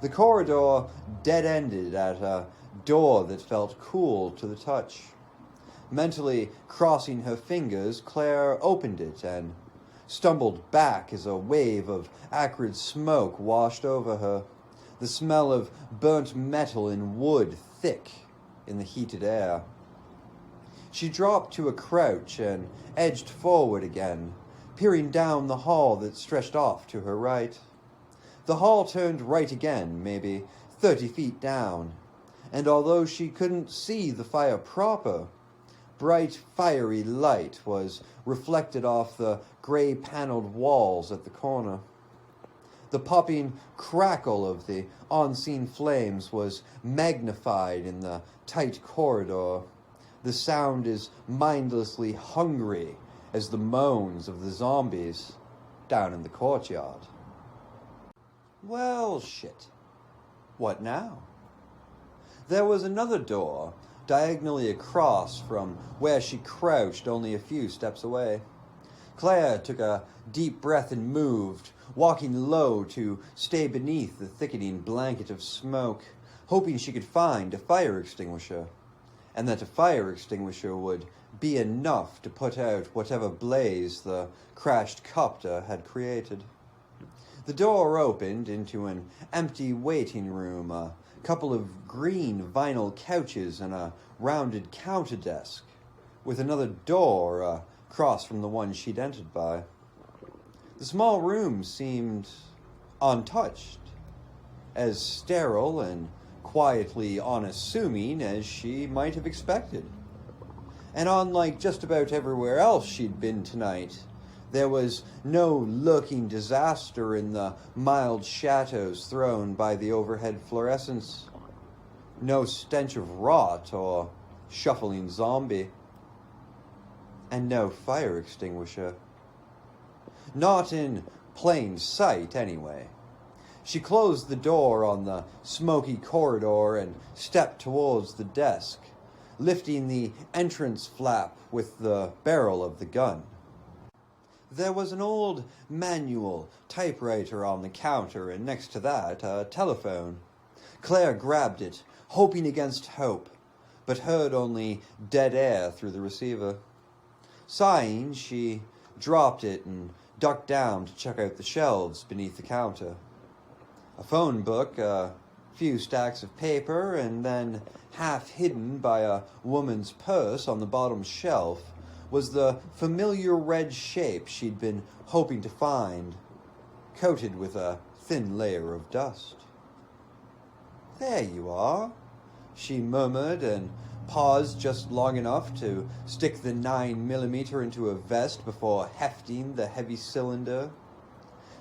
Speaker 1: The corridor dead-ended at a door that felt cool to the touch. Mentally crossing her fingers, Claire opened it and stumbled back as a wave of acrid smoke washed over her, the smell of burnt metal and wood thick in the heated air. She dropped to a crouch and edged forward again, peering down the hall that stretched off to her right. The hall turned right again, maybe 30 feet down, and although she couldn't see the fire proper, bright, fiery light was reflected off the grey-panelled walls at the corner. The popping crackle of the unseen flames was magnified in the tight corridor. The sound is mindlessly hungry as the moans of the zombies down in the courtyard. Well, shit. What now? There was another door diagonally across from where she crouched only a few steps away. Claire took a deep breath and moved, walking low to stay beneath the thickening blanket of smoke, hoping she could find a fire extinguisher, and that a fire extinguisher would be enough to put out whatever blaze the crashed copter had created. The door opened into an empty waiting room, a couple of green vinyl couches and a rounded counter desk, with another door across from the one she'd entered by. The small room seemed untouched, as sterile and quietly unassuming as she might have expected. And unlike just about everywhere else she'd been tonight, there was no lurking disaster in the mild shadows thrown by the overhead fluorescence. No stench of rot or shuffling zombie. And no fire extinguisher. Not in plain sight, anyway. She closed the door on the smoky corridor and stepped towards the desk, lifting the entrance flap with the barrel of the gun. There was an old manual typewriter on the counter, and next to that, a telephone. Claire grabbed it, hoping against hope, but heard only dead air through the receiver. Sighing, she dropped it and ducked down to check out the shelves beneath the counter. A phone book, a few stacks of paper, and then, half hidden by a woman's purse on the bottom shelf, was the familiar red shape she'd been hoping to find, coated with a thin layer of dust. "There you are," she murmured, and paused just long enough to stick the 9mm into her vest before hefting the heavy cylinder.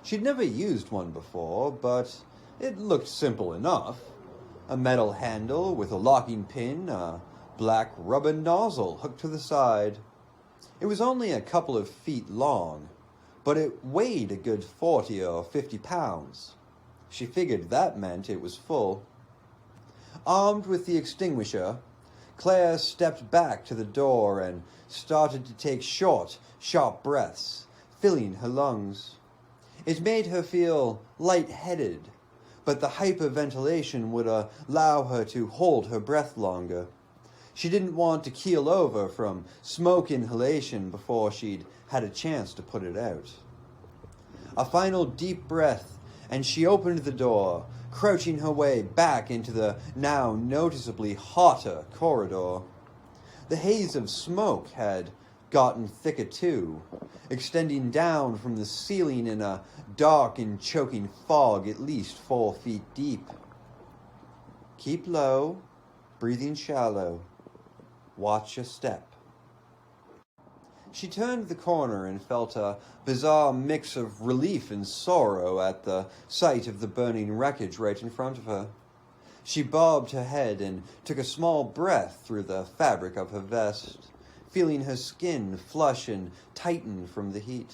Speaker 1: She'd never used one before, but it looked simple enough. A metal handle with a locking pin, a black rubber nozzle hooked to the side. It was only a couple of feet long, but it weighed a good 40 or 50 pounds. She figured that meant it was full. Armed with the extinguisher, Claire stepped back to the door and started to take short, sharp breaths, filling her lungs. It made her feel lightheaded, but the hyperventilation would allow her to hold her breath longer. She didn't want to keel over from smoke inhalation before she'd had a chance to put it out. A final deep breath, and she opened the door, crouching her way back into the now noticeably hotter corridor. The haze of smoke had gotten thicker too, extending down from the ceiling in a dark and choking fog at least 4 feet deep. Keep low, breathing shallow. Watch your step. She turned the corner and felt a bizarre mix of relief and sorrow at the sight of the burning wreckage right in front of her. She bobbed her head and took a small breath through the fabric of her vest, feeling her skin flush and tighten from the heat.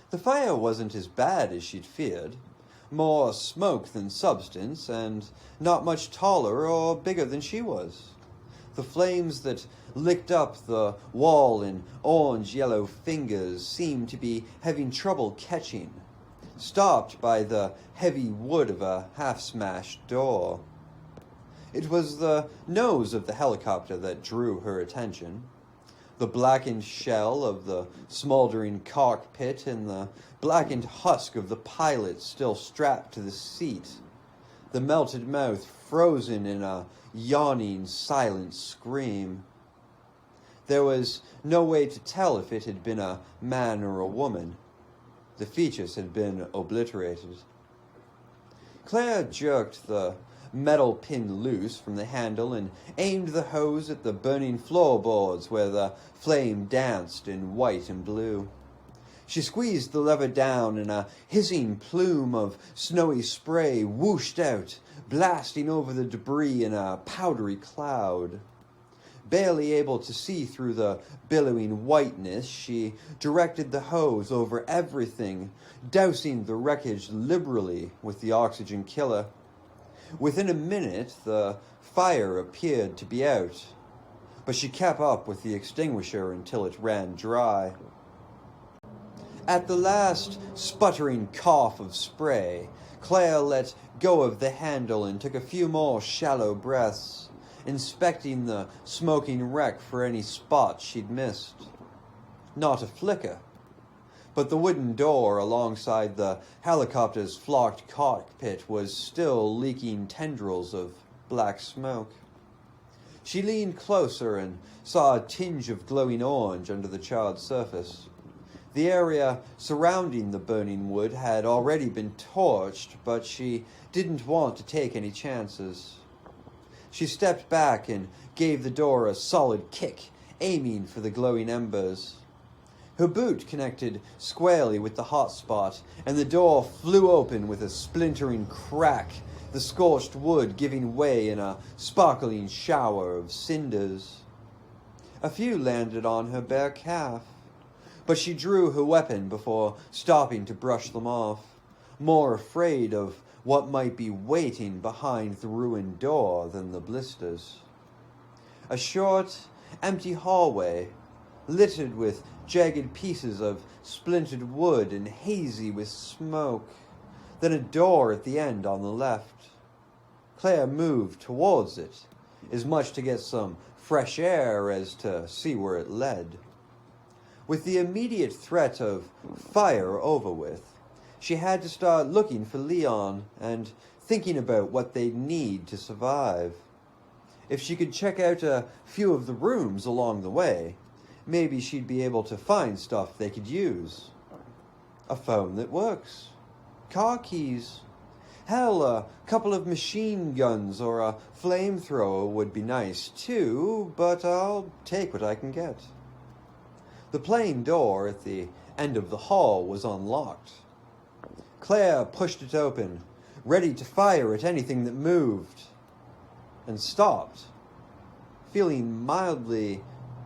Speaker 1: The fire wasn't as bad as she'd feared. More smoke than substance, and not much taller or bigger than she was. The flames that licked up the wall in orange-yellow fingers seemed to be having trouble catching, stopped by the heavy wood of a half-smashed door. It was the nose of the helicopter that drew her attention. The blackened shell of the smoldering cockpit and the blackened husk of the pilot still strapped to the seat, the melted mouth frozen in a yawning, silent scream. There was no way to tell if it had been a man or a woman. The features had been obliterated. Claire jerked the metal pin loose from the handle and aimed the hose at the burning floorboards where the flame danced in white and blue. She squeezed the lever down and a hissing plume of snowy spray whooshed out, blasting over the debris in a powdery cloud. Barely able to see through the billowing whiteness, she directed the hose over everything, dousing the wreckage liberally with the oxygen killer. Within a minute, the fire appeared to be out, but she kept up with the extinguisher until it ran dry. At the last sputtering cough of spray, Claire let go of the handle and took a few more shallow breaths, inspecting the smoking wreck for any spots she'd missed. Not a flicker, but the wooden door alongside the helicopter's flocked cockpit was still leaking tendrils of black smoke. She leaned closer and saw a tinge of glowing orange under the charred surface. The area surrounding the burning wood had already been torched, but she didn't want to take any chances. She stepped back and gave the door a solid kick, aiming for the glowing embers. Her boot connected squarely with the hot spot, and the door flew open with a splintering crack, the scorched wood giving way in a sparkling shower of cinders. A few landed on her bare calf, but she drew her weapon before stopping to brush them off, more afraid of what might be waiting behind the ruined door than the blisters. A short, empty hallway, littered with jagged pieces of splintered wood and hazy with smoke, then a door at the end on the left. Claire moved towards it, as much to get some fresh air as to see where it led. With the immediate threat of fire over with, she had to start looking for Leon and thinking about what they'd need to survive. If she could check out a few of the rooms along the way, maybe she'd be able to find stuff they could use. A phone that works. Car keys. Hell, a couple of machine guns or a flamethrower would be nice too, but I'll take what I can get. The plain door at the end of the hall was unlocked. Claire pushed it open, ready to fire at anything that moved, and stopped, feeling mildly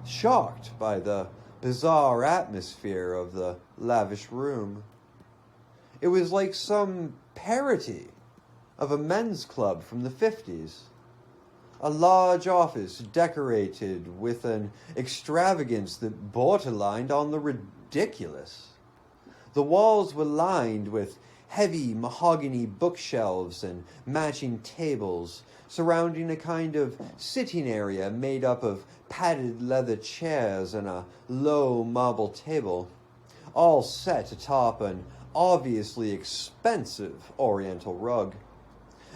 Speaker 1: shocked by the bizarre atmosphere of the lavish room. It was like some parody of a men's club from the 50s. A large office decorated with an extravagance that borderlined on the ridiculous. The walls were lined with heavy mahogany bookshelves and matching tables surrounding a kind of sitting area made up of padded leather chairs and a low marble table, all set atop an obviously expensive oriental rug.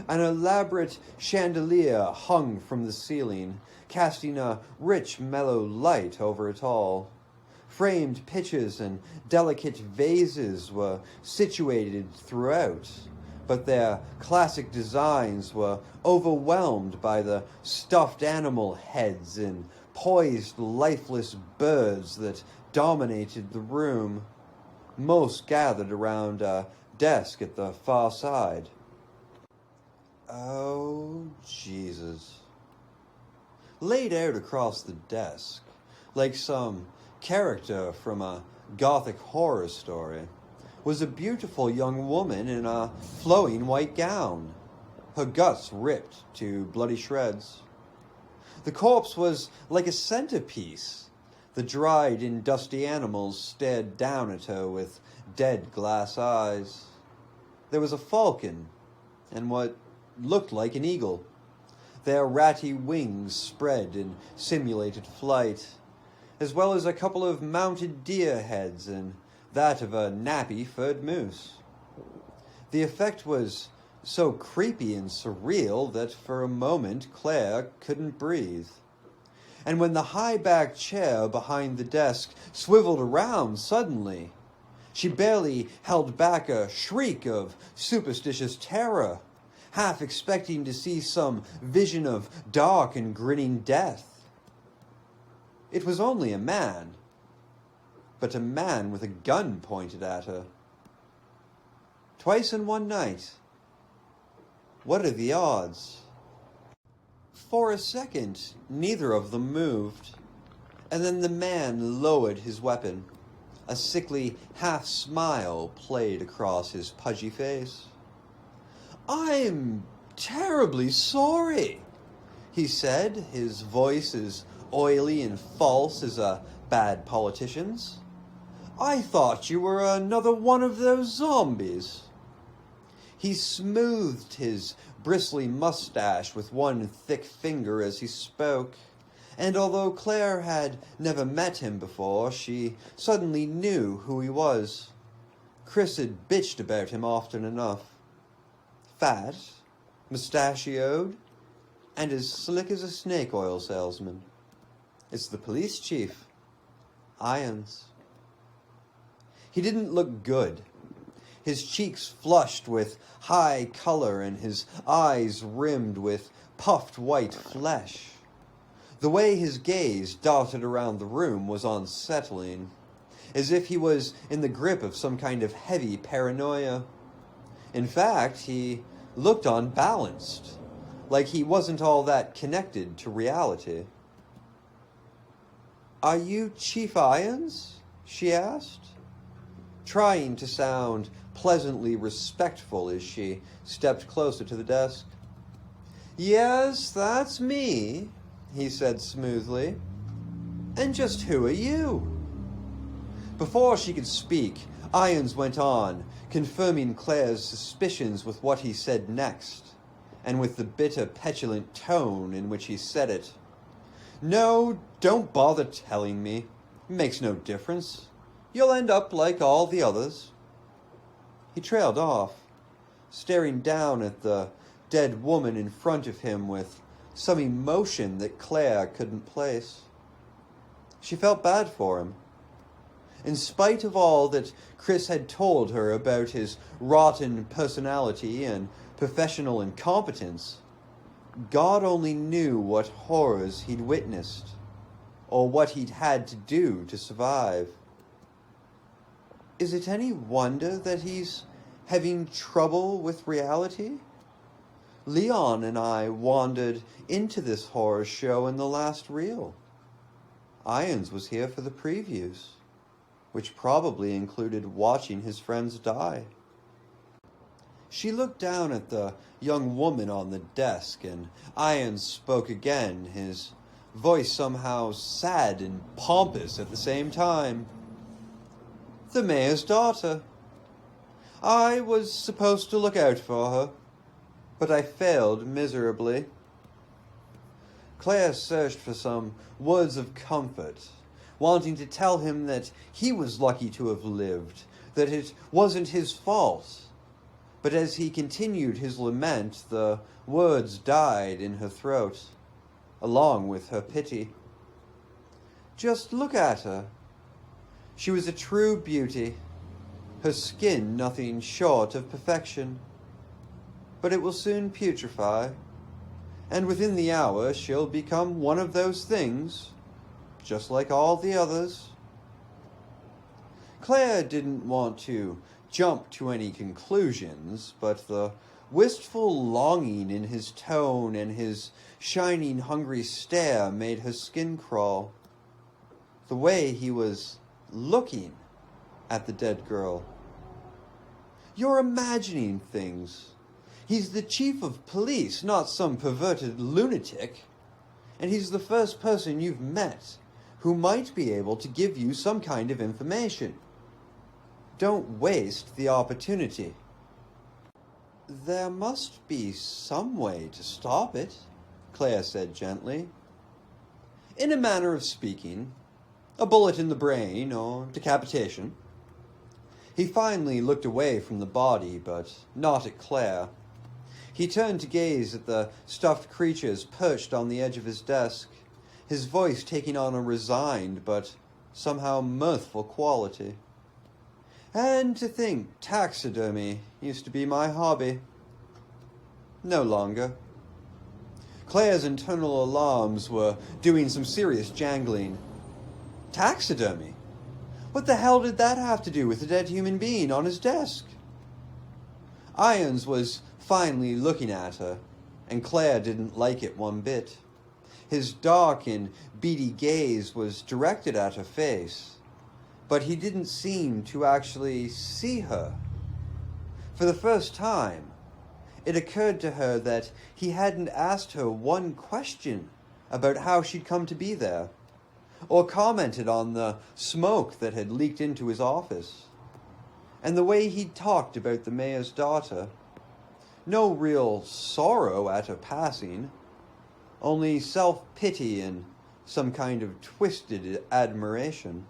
Speaker 1: An elaborate chandelier hung from the ceiling, casting a rich, mellow light over it all. Framed pitchers and delicate vases were situated throughout, but their classic designs were overwhelmed by the stuffed animal heads and poised, lifeless birds that dominated the room, most gathered around a desk at the far side. Oh, Jesus. Laid out across the desk, like some character from a gothic horror story, was a beautiful young woman in a flowing white gown, her guts ripped to bloody shreds. The corpse was like a centerpiece. The dried and dusty animals stared down at her with dead glass eyes. There was a falcon and what looked like an eagle, their ratty wings spread in simulated flight, as well as a couple of mounted deer heads and that of a nappy-furred moose. The effect was so creepy and surreal that for a moment Claire couldn't breathe. And when the high-backed chair behind the desk swiveled around suddenly, she barely held back a shriek of superstitious terror, half expecting to see some vision of dark and grinning death. It was only a man, but a man with a gun pointed at her. Twice in one night. What are the odds? For a second, neither of them moved, and then the man lowered his weapon. A sickly half-smile played across his pudgy face. "I'm terribly sorry," he said, his voice as oily and false as a bad politician's. "I thought you were another one of those zombies." He smoothed his bristly mustache with one thick finger as he spoke, and although Claire had never met him before, she suddenly knew who he was. Chris had bitched about him often enough. Fat, mustachioed, and as slick as a snake oil salesman. It's the police chief, Irons. He didn't look good. His cheeks flushed with high color and his eyes rimmed with puffed white flesh. The way his gaze darted around the room was unsettling, as if he was in the grip of some kind of heavy paranoia. In fact, he looked unbalanced, like he wasn't all that connected to reality. "Are you Chief Irons?" she asked, trying to sound pleasantly respectful as she stepped closer to the desk. "Yes, that's me," he said smoothly. "And just who are you?" Before she could speak, Irons went on, confirming Claire's suspicions with what he said next, and with the bitter, petulant tone in which he said it. "No, don't bother telling me. It makes no difference. You'll end up like all the others." He trailed off, staring down at the dead woman in front of him with some emotion that Claire couldn't place. She felt bad for him. In spite of all that Chris had told her about his rotten personality and professional incompetence, God only knew what horrors he'd witnessed, or what he'd had to do to survive. Is it any wonder that he's having trouble with reality? Leon and I wandered into this horror show in the last reel. Irons was here for the previews, which probably included watching his friends die. She looked down at the young woman on the desk, and Irons spoke again, his voice somehow sad and pompous at the same time. "The mayor's daughter. I was supposed to look out for her, but I failed miserably." Claire searched for some words of comfort, wanting to tell him that he was lucky to have lived, that it wasn't his fault. But as he continued his lament, the words died in her throat, along with her pity. Just look at her. She was a true beauty, her skin nothing short of perfection. But it will soon putrefy, and within the hour she'll become one of those things, just like all the others. Claire didn't want to jump to any conclusions, but the wistful longing in his tone and his shining, hungry stare made her skin crawl. The way he was looking at the dead girl. "You're imagining things. He's the chief of police, not some perverted lunatic. And he's the first person you've met who might be able to give you some kind of information. Don't waste the opportunity." "There must be some way to stop it," Claire said gently. "In a manner of speaking, a bullet in the brain or decapitation." He finally looked away from the body, but not at Claire. He turned to gaze at the stuffed creatures perched on the edge of his desk, his voice taking on a resigned but somehow mirthful quality. And to think taxidermy used to be my hobby. No longer. Claire's internal alarms were doing some serious jangling. Taxidermy? What the hell did that have to do with a dead human being on his desk? Irons was finally looking at her, and Claire didn't like it one bit. His dark and beady gaze was directed at her face, but he didn't seem to actually see her. For the first time, it occurred to her that he hadn't asked her one question about how she'd come to be there, or commented on the smoke that had leaked into his office, and the way he'd talked about the mayor's daughter. No real sorrow at her passing, only self-pity and some kind of twisted admiration.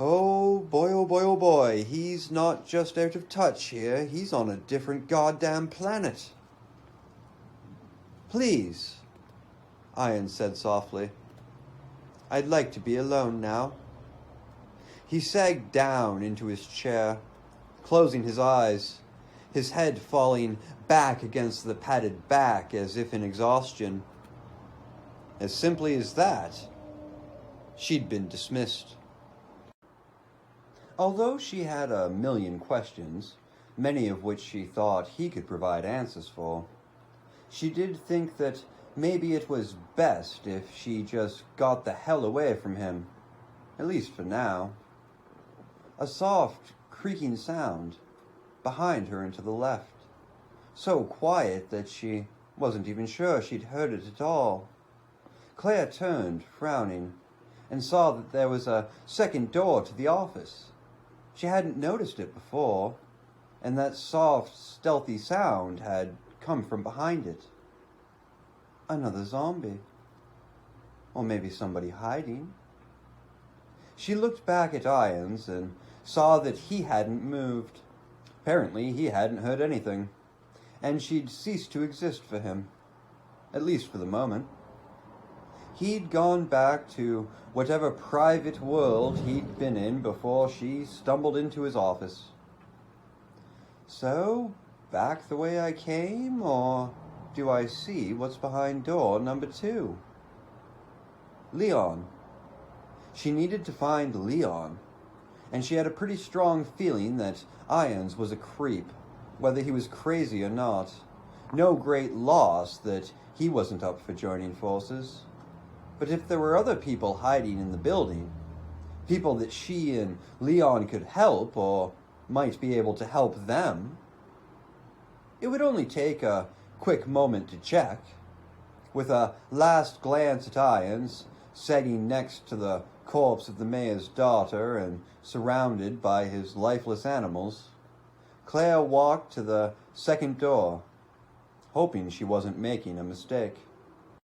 Speaker 1: Oh boy, he's not just out of touch here, he's on a different goddamn planet. Please, Ian said softly. I'd like to be alone now. He sagged down into his chair, closing his eyes, his head falling back against the padded back as if in exhaustion. As simply as that, she'd been dismissed. Although she had a million questions, many of which she thought he could provide answers for, she did think that maybe it was best if she just got the hell away from him, at least for now. A soft, creaking sound behind her and to the left, so quiet that she wasn't even sure she'd heard it at all. Claire turned, frowning, and saw that there was a second door to the office. She hadn't noticed it before, and that soft, stealthy sound had come from behind it. Another zombie. Or maybe somebody hiding. She looked back at Irons and saw that he hadn't moved. Apparently he hadn't heard anything, and she'd ceased to exist for him, at least for the moment. He'd gone back to whatever private world he'd been in before she stumbled into his office. So, back the way I came, or do I see what's behind door number 2? Leon. She needed to find Leon, and she had a pretty strong feeling that Irons was a creep, whether he was crazy or not. No great loss that he wasn't up for joining forces. But if there were other people hiding in the building, people that she and Leon could help, or might be able to help them, it would only take a quick moment to check. With a last glance at Irons, sagging next to the corpse of the mayor's daughter and surrounded by his lifeless animals, Claire walked to the second door, hoping she wasn't making a mistake.